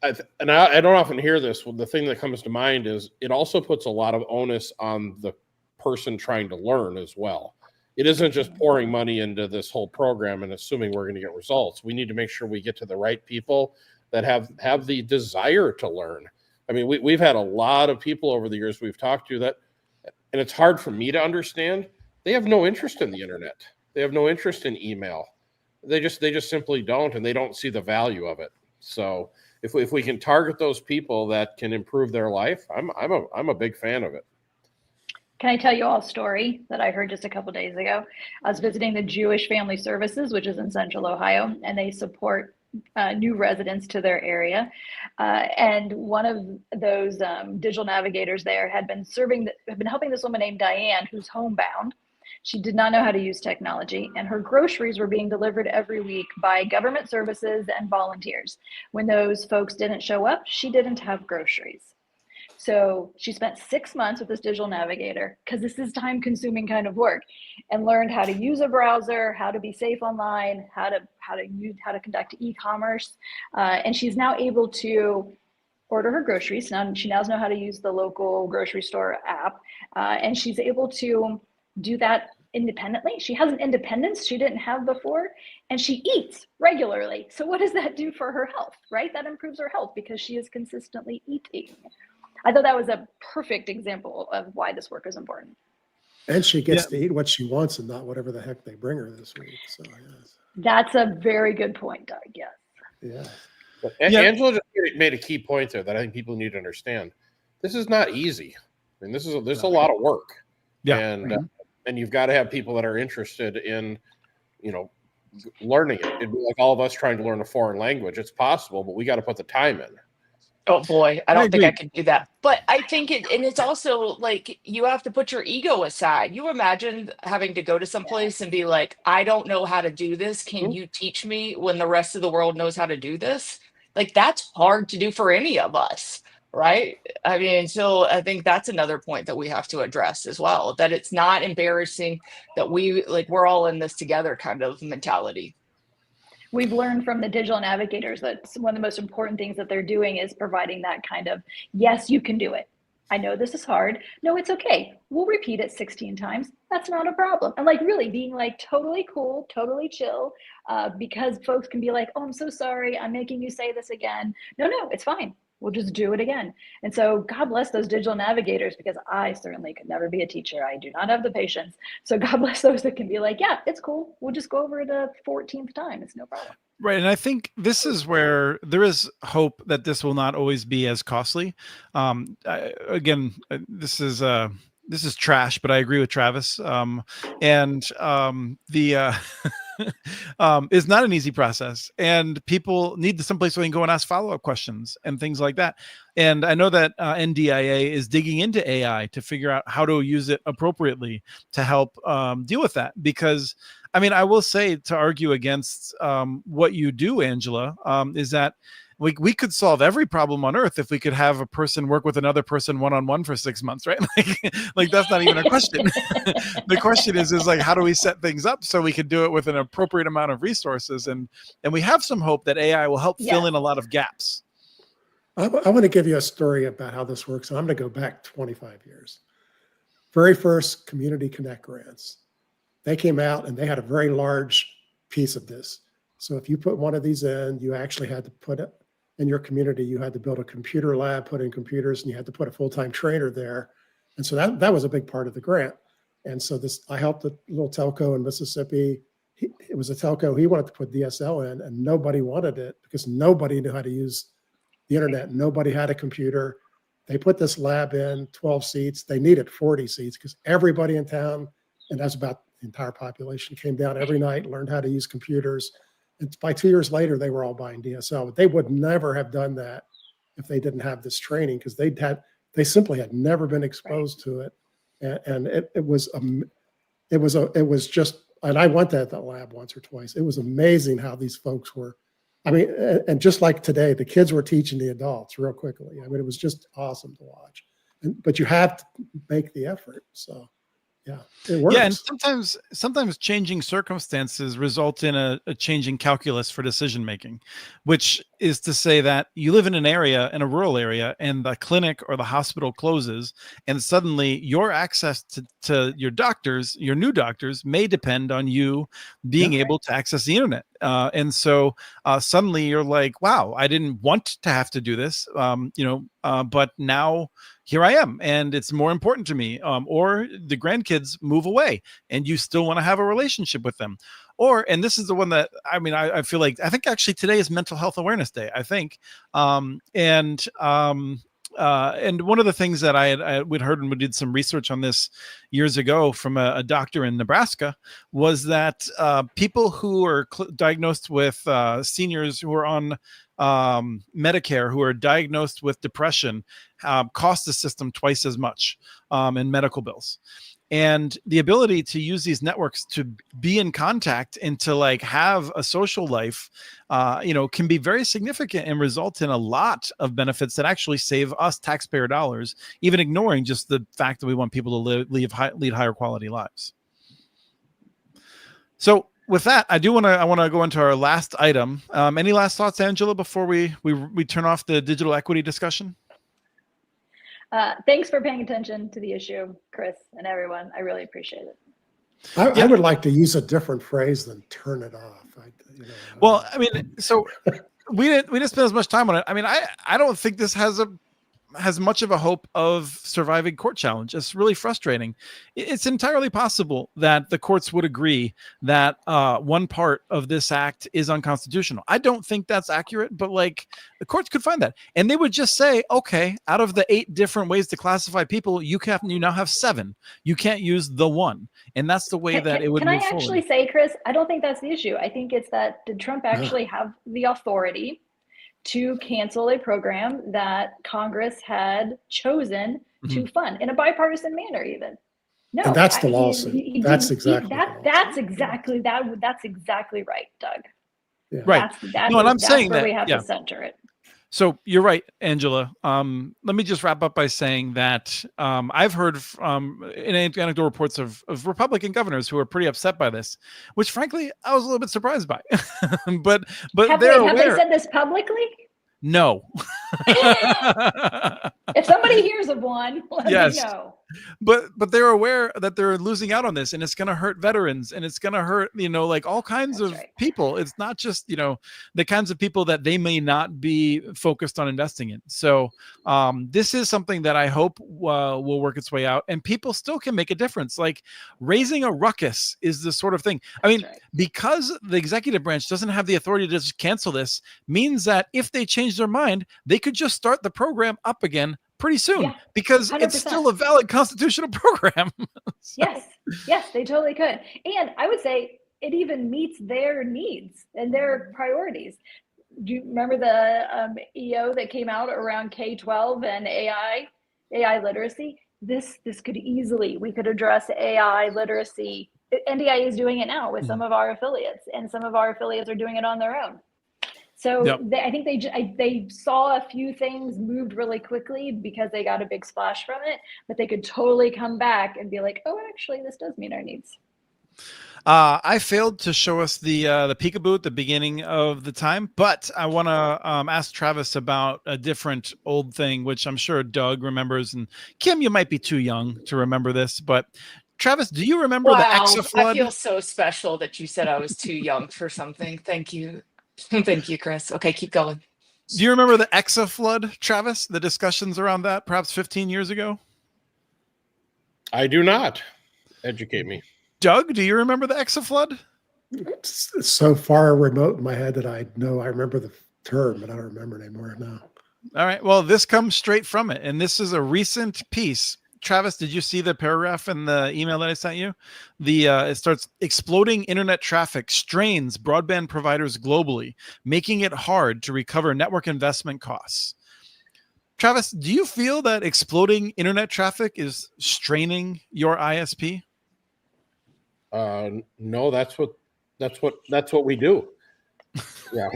I don't often hear this. Well, the thing that comes to mind is it also puts a lot of onus on the person trying to learn as well. It isn't just pouring money into this whole program and assuming we're going to get results. We need to make sure we get to the right people that have the desire to learn. I mean, we've had a lot of people over the years we've talked to that, and it's hard for me to understand. They have no interest in the internet. They have no interest in email. They just simply don't, and they don't see the value of it. So if we can target those people that can improve their life, I'm a big fan of it. Can I tell you all a story that I heard just a couple days ago? I was visiting the Jewish Family Services, which is in Central Ohio, and they support new residents to their area. And one of those digital navigators there had been helping this woman named Diane, who's homebound. She did not know how to use technology, and her groceries were being delivered every week by government services and volunteers. When those folks didn't show up, she didn't have groceries. So she spent 6 months with this digital navigator, because this is time-consuming kind of work, and learned how to use a browser, how to be safe online, how to conduct e-commerce, and she's now able to order her groceries. Now she knows how to use the local grocery store app, and she's able to do that independently. She has an independence she didn't have before, and she eats regularly. So what does that do for her health, right? That improves her health because she is consistently eating. I thought that was a perfect example of why this work is important. And she gets to eat what she wants and not whatever the heck they bring her this week. So yes. That's a very good point, Doug. Yes. Yeah. Angela just made a key point there that I think people need to understand. This is not easy. I mean, there's a lot of work. Yeah. And you've got to have people that are interested in, learning it. It'd be like all of us trying to learn a foreign language. It's possible, but we got to put the time in. Oh boy, I don't think I could do that. But I think it's also like you have to put your ego aside. You imagine having to go to some place and be like, I don't know how to do this. Can you teach me when the rest of the world knows how to do this? Like that's hard to do for any of us, right? I mean, so I think that's another point that we have to address as well, that it's not embarrassing, that we're all in this together kind of mentality. We've learned from the digital navigators that one of the most important things that they're doing is providing that kind of, yes, you can do it. I know this is hard. No, it's okay. We'll repeat it 16 times. That's not a problem. And like really being like totally cool, totally chill, because folks can be like, oh, I'm so sorry. I'm making you say this again. No, it's fine. We'll just do it again. And so God bless those digital navigators, because I certainly could never be a teacher. I do not have the patience. So God bless those that can be like, yeah, it's cool. We'll just go over it a 14th time. It's no problem. Right. And I think this is where there is hope that this will not always be as costly. This is trash, but I agree with Travis. It's not an easy process, and people need someplace where they can go and ask follow-up questions and things like that. And I know that NDIA is digging into AI to figure out how to use it appropriately to help deal with that. Because, I mean, I will say, to argue against what you do, Angela, is that we could solve every problem on earth if we could have a person work with another person one-on-one for 6 months, right? Like that's not even a question. The question is like, how do we set things up so we can do it with an appropriate amount of resources? And we have some hope that AI will help fill in a lot of gaps. I want to give you a story about how this works. I'm going to go back 25 years. Very first Community Connect grants. They came out and they had a very large piece of this. So if you put one of these in, you actually had to put in your community, you had to build a computer lab, put in computers, and you had to put a full-time trainer there. And so that was a big part of the grant. And so I helped a little telco in Mississippi. It was a telco. He wanted to put DSL in, and nobody wanted it because nobody knew how to use the internet. Nobody had a computer. They put this lab in, 12 seats. They needed 40 seats because everybody in town, and that's about the entire population, came down every night, learned how to use computers. And by 2 years later, they were all buying DSL. But they would never have done that if they didn't have this training, because they simply had never been exposed to it. And it was just, and I went to that lab once or twice. It was amazing how these folks were. I mean, and just like today, the kids were teaching the adults real quickly. I mean, it was just awesome to watch. But you have to make the effort. So, yeah, it works. Yeah, and sometimes changing circumstances result in a changing calculus for decision making, which is to say that you live in an area, in a rural area, and the clinic or the hospital closes, and suddenly your access to your doctors, your new doctors, may depend on you being able to access the internet. And so suddenly you're like, wow, I didn't want to have to do this, but now here I am, and it's more important to me. Or the grandkids move away, and you still want to have a relationship with them. And this is the one that, I mean, I feel like, I think actually today is Mental Health Awareness Day, I think. And one of the things that we'd heard when we did some research on this years ago from a doctor in Nebraska was that people who are diagnosed with seniors who are on Medicare, who are diagnosed with depression, cost the system twice as much in medical bills. And the ability to use these networks to be in contact and to like have a social life, can be very significant and result in a lot of benefits that actually save us taxpayer dollars, even ignoring just the fact that we want people to lead higher quality lives. So with that, I want to go into our last item. Any last thoughts, Angela, before we turn off the digital equity discussion? Thanks for paying attention to the issue, Chris and everyone. I really appreciate it. I would like to use a different phrase than turn it off. Well, I mean, so we didn't spend as much time on it. I mean, I don't think this has much of a hope of surviving court challenge. It's really frustrating. It's entirely possible that the courts would agree that one part of this act is unconstitutional. I don't think that's accurate, but like the courts could find that, and they would just say, okay, out of the 8 different ways to classify people, you now have 7. You can't use the one, and that's the way it would. Can I actually say, Chris? I don't think that's the issue. I think it's that did Trump actually have the authority to cancel a program that Congress had chosen to fund in a bipartisan manner, even. No, and that's the lawsuit. That's exactly right, Doug. Yeah. Right. And I'm saying that we have to center it. So you're right, Angela. Let me just wrap up by saying that I've heard in anecdotal reports of Republican governors who are pretty upset by this, which frankly I was a little bit surprised by. but have they said this publicly? No. If somebody hears of one, let me know. But they're aware that they're losing out on this, and it's going to hurt veterans, and it's going to hurt, like all kinds of people. It's not just, the kinds of people that they may not be focused on investing in. So this is something that I hope will work its way out, and people still can make a difference. Like raising a ruckus is the sort of thing. I mean, because the executive branch doesn't have the authority to just cancel this, means that if they change their mind, they could just start the program up again pretty soon, because 100%. It's still a valid constitutional program. So. Yes, they totally could. And I would say it even meets their needs and their priorities. Do you remember the EO that came out around K-12 and AI literacy? This could we could address AI literacy. NDI is doing it now with some of our affiliates, and some of our affiliates are doing it on their own. So I think they saw a few things moved really quickly because they got a big splash from it, but they could totally come back and be like, oh, actually, this does meet our needs. I failed to show us the peekaboo at the beginning of the time, but I want to ask Travis about a different old thing, which I'm sure Doug remembers. And Kim, you might be too young to remember this, but Travis, do you remember the Exa flood? I feel so special that you said I was too young for something. Thank you. Thank you, Chris. Okay, keep going. Do you remember the Exa flood, Travis? The discussions around that, perhaps 15 years ago? I do not. Educate me. Doug, do you remember the Exa flood? It's so far remote in my head that I remember the term, but I don't remember it anymore now. All right. Well, this comes straight from it. And this is a recent piece. Travis, did you see the paragraph in the email that I sent you? It starts, exploding internet traffic strains broadband providers globally, making it hard to recover network investment costs. Travis, do you feel that exploding internet traffic is straining your ISP? No, that's what we do. Yeah.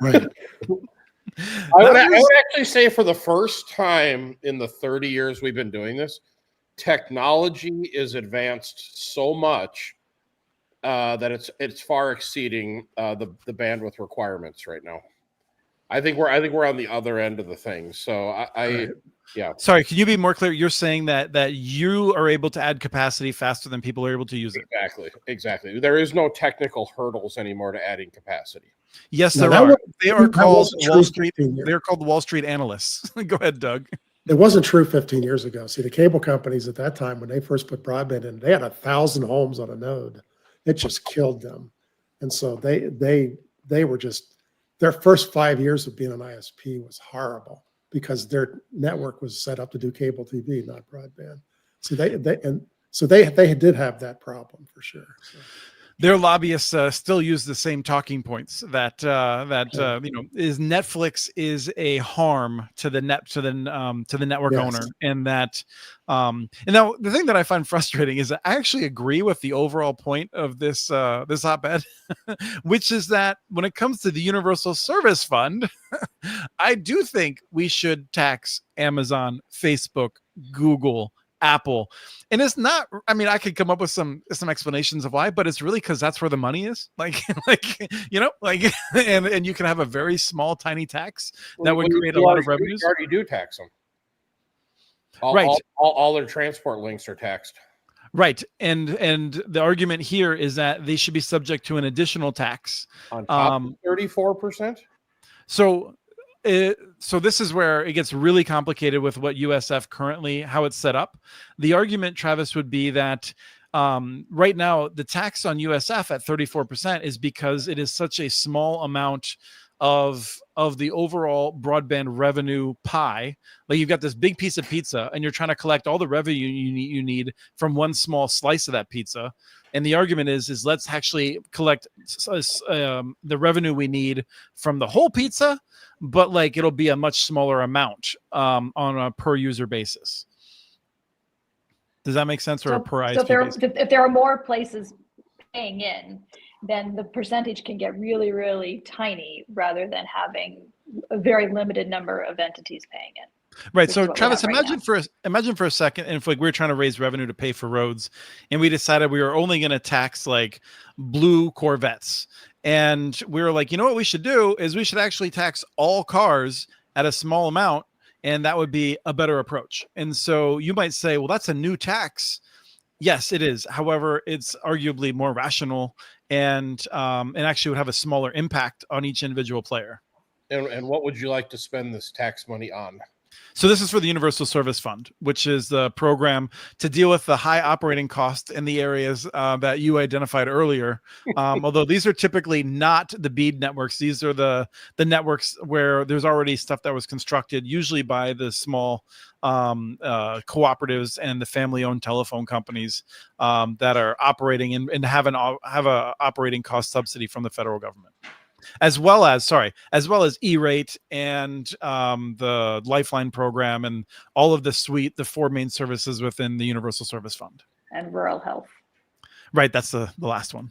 Right. I would actually say for the first time in the 30 years we've been doing this, technology is advanced so much that it's far exceeding the bandwidth requirements right now. I think we're on the other end of the thing. So Right. Yeah. Sorry, can you be more clear? You're saying that you are able to add capacity faster than people are able to use it. Exactly. There is no technical hurdles anymore to adding capacity. Yes, Now, there are. They are that called wasn't true Wall Street. 15 years. They're called Wall Street analysts. Go ahead, Doug. It wasn't true 15 years ago. See, the cable companies at that time, when they first put broadband in, they had 1,000 homes on a node. It just killed them. And so they were just, their first 5 years of being an ISP was horrible because their network was set up to do cable TV, not broadband. So they did have that problem for sure. So. Their lobbyists still use the same talking points that is Netflix is a harm to the network Yes. owner, and that and now the thing that I find frustrating is that I actually agree with the overall point of this op-ed, which is that when it comes to the Universal Service Fund, I do think we should tax Amazon, Facebook, Google, Apple. And it's not, I mean, I could come up with some explanations of why, but it's really because that's where the money is. And you can have a very small, tiny tax that would create a lot of revenues. You already do tax them. Right. All their transport links are taxed. Right. And the argument here is that they should be subject to an additional tax. On top of 34%? So this is where it gets really complicated with what USF currently, how it's set up. The argument, Travis, would be that right now the tax on USF at 34% is because it is such a small amount of the overall broadband revenue pie. Like you've got this big piece of pizza and you're trying to collect all the revenue you need from one small slice of that pizza. And the argument is let's actually collect the revenue we need from the whole pizza, but like it'll be a much smaller amount on a per user basis. Does that make sense? Or a per ISP basis? If there are more places paying in, then the percentage can get really, really tiny rather than having a very limited number of entities paying in. Right. So Travis, imagine for a second, if like we're trying to raise revenue to pay for roads, and we decided we were only going to tax like blue Corvettes, and we were like, you know what we should do is we should actually tax all cars at a small amount, and that would be a better approach. And so you might say, well, that's a new tax. Yes, it is. However, it's arguably more rational and actually would have a smaller impact on each individual player. And what would you like to spend this tax money on? So this is for the Universal Service Fund, which is the program to deal with the high operating cost in the areas that you identified earlier. Although these are typically not the BEAD networks. These are the networks where there's already stuff that was constructed, usually by the small cooperatives and the family-owned telephone companies that are operating and have a operating cost subsidy from the federal government. As well as E-Rate and the Lifeline program and all of the four main services within the Universal Service Fund. And rural health. Right, that's the last one.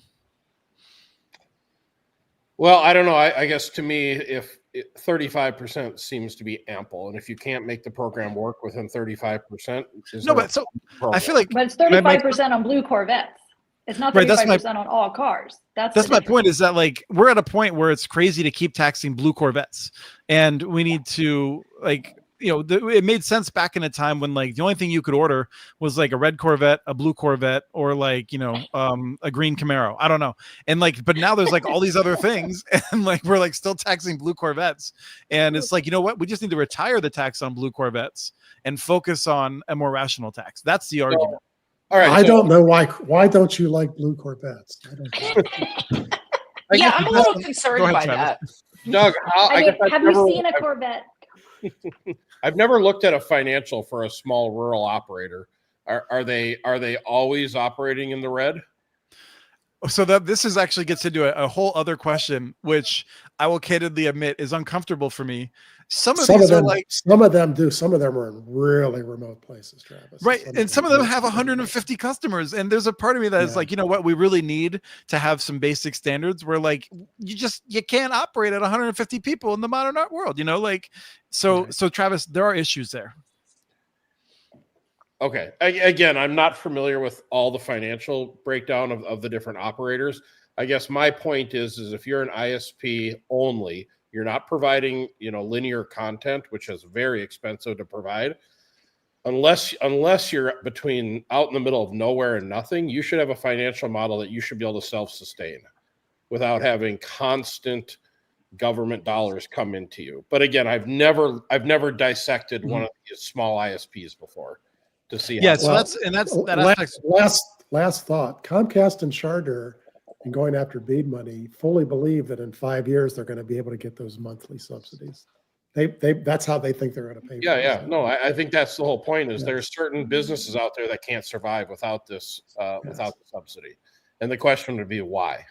Well, I don't know. I guess to me, if 35% seems to be ample, and if you can't make the program work within 35%, I feel like, but it's 35% on blue Corvettes. It's not 35% on all cars. That's my point, is that like we're at a point where it's crazy to keep taxing blue Corvettes, and we need to it made sense back in a time when like the only thing you could order was like a red Corvette, a blue Corvette, or like a green Camaro. I don't know. And like, but now there's like all these other things, and like we're like still taxing blue Corvettes, and it's like, you know what? We just need to retire the tax on blue Corvettes and focus on a more rational tax. That's the argument. All right. I don't know why. Why don't you like blue Corvettes? I don't know. Yeah, I'm a little concerned by Travis. that. Doug, Have you seen a Corvette? I've never looked at a financial for a small rural operator. Are they always operating in the red? So that this is actually gets into a whole other question, which I will candidly admit is uncomfortable for me. Some of these are like, some of them do. Some of them are in really remote places, Travis. right, and some of them have 150 customers, and there's a part of me that is like, you know what, we really need to have some basic standards where like you can't operate at 150 people in the modern art world, like so. Right. So Travis, there are issues there. Okay. Again, I'm not familiar with all the financial breakdown of the different operators. I guess my point is if you're an ISP only, you're not providing, linear content, which is very expensive to provide. Unless you're between out in the middle of nowhere and nothing, you should have a financial model that you should be able to self-sustain without having constant government dollars come into you. But again, I've never dissected one of these small ISPs before to see. Yeah, so last thought. Comcast and Charter, and going after BEAD money, fully believe that in 5 years they're going to be able to get those monthly subsidies. That's how they think they're going to pay. Yeah. No, I think that's the whole point. Is there's certain businesses out there that can't survive without this, without the subsidy, and the question would be why.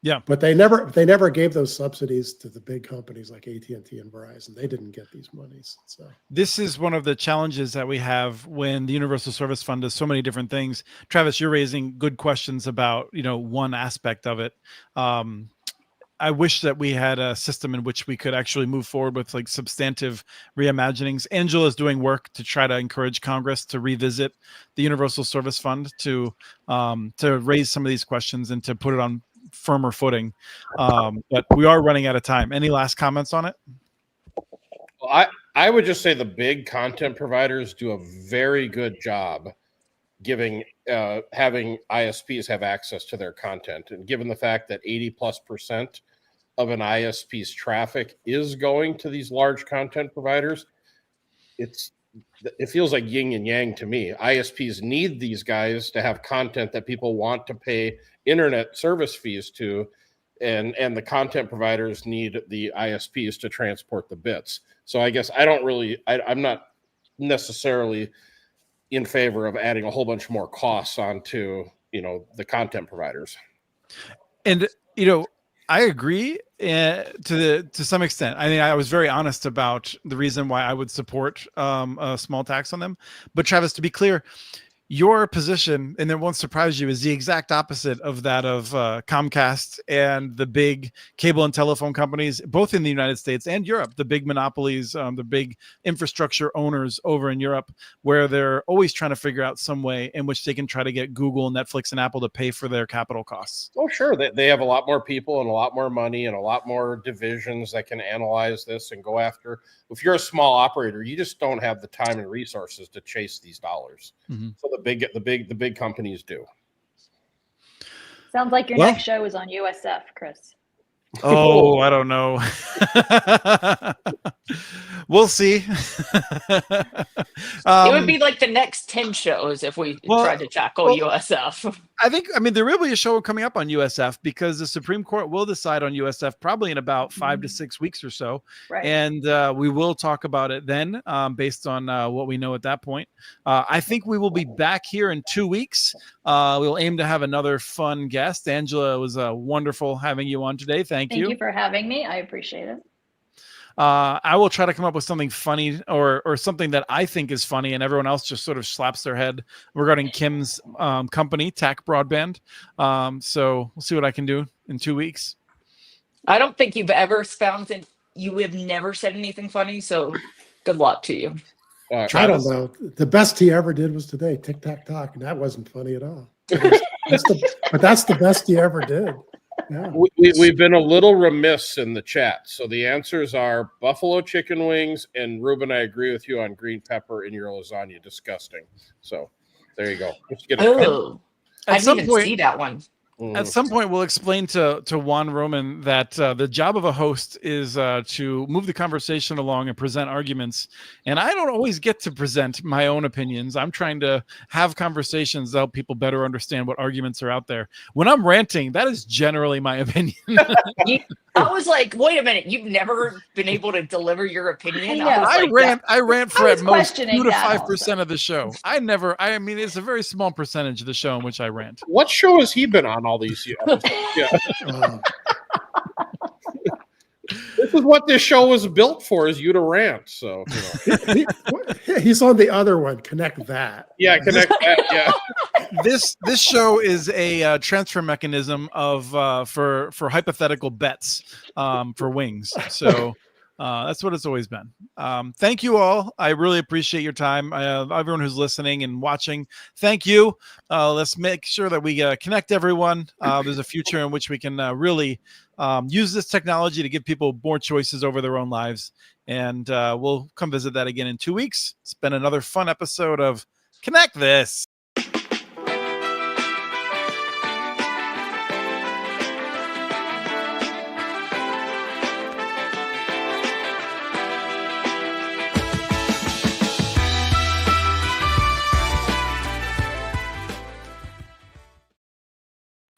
Yeah, but they never gave those subsidies to the big companies like AT&T and Verizon. They didn't get these monies. So this is one of the challenges that we have when the Universal Service Fund does so many different things. Travis, you're raising good questions about one aspect of it. I wish that we had a system in which we could actually move forward with like substantive reimaginings. Angela is doing work to try to encourage Congress to revisit the Universal Service Fund to raise some of these questions and to put it on firmer footing. But we are running out of time. Any last comments on it? Well, I would just say the big content providers do a very good job having ISPs have access to their content. And given the fact that 80+% of an ISP's traffic is going to these large content providers, it feels like yin and yang to me. ISPs need these guys to have content that people want to pay internet service fees to, and the content providers need the ISPs to transport the bits. So I guess I'm not necessarily in favor of adding a whole bunch more costs onto, the content providers. And, I agree to some extent. I mean, I was very honest about the reason why I would support a small tax on them. But Travis, to be clear, your position, and it won't surprise you, is the exact opposite of that of Comcast and the big cable and telephone companies, both in the United States and Europe, the big monopolies, the big infrastructure owners over in Europe, where they're always trying to figure out some way in which they can try to get Google, Netflix, and Apple to pay for their capital costs. Oh, sure. They have a lot more people and a lot more money and a lot more divisions that can analyze this and go after. If you're a small operator, you just don't have the time and resources to chase these dollars. Mm-hmm. So the big companies do. Sounds like your next show is on USF, Chris. Oh, I don't know. We'll see. It would be like the next 10 shows if we tried to tackle USF. I mean, there will be a show coming up on USF because the Supreme Court will decide on USF probably in about 5 to 6 weeks or so. Right. And we will talk about it then based on what we know at that point. I think we will be back here in 2 weeks. We'll aim to have another fun guest. Angela, it was wonderful having you on today. Thank you. Thank you for having me. I appreciate it. I will try to come up with something funny or something that I think is funny and everyone else just sort of slaps their head regarding Kim's company, TAC Broadband. So we'll see what I can do in 2 weeks. I don't think you've ever you have never said anything funny. So good luck to you. I don't know. The best he ever did was today, Tic Tac Talk, and that wasn't funny at all. But that's the best he ever did. Yeah. We've been a little remiss in the chat. So the answers are buffalo chicken wings, and Ruben, I agree with you on green pepper in your lasagna. Disgusting. So there you go. Just get a couple. Oh, I didn't even see that one. At some point, we'll explain to Juan Roman that the job of a host is to move the conversation along and present arguments. And I don't always get to present my own opinions. I'm trying to have conversations to help people better understand what arguments are out there. When I'm ranting, that is generally my opinion. I was like, wait a minute, you've never been able to deliver your opinion? I rant for at most 2 to 5% of the show. I mean, it's a very small percentage of the show in which I rant. What show has he been on all these years? Yeah. This is what this show was built for, is you to rant. So he's on the other one. Connect that. Yeah, connect that. Yeah. This show is a transfer mechanism of for hypothetical bets for wings. So that's what it's always been. Thank you all. I really appreciate your time. Everyone who's listening and watching, thank you. Let's make sure that we connect everyone. There's a future in which we can really use this technology to give people more choices over their own lives. And we'll come visit that again in 2 weeks. It's been another fun episode of Connect This.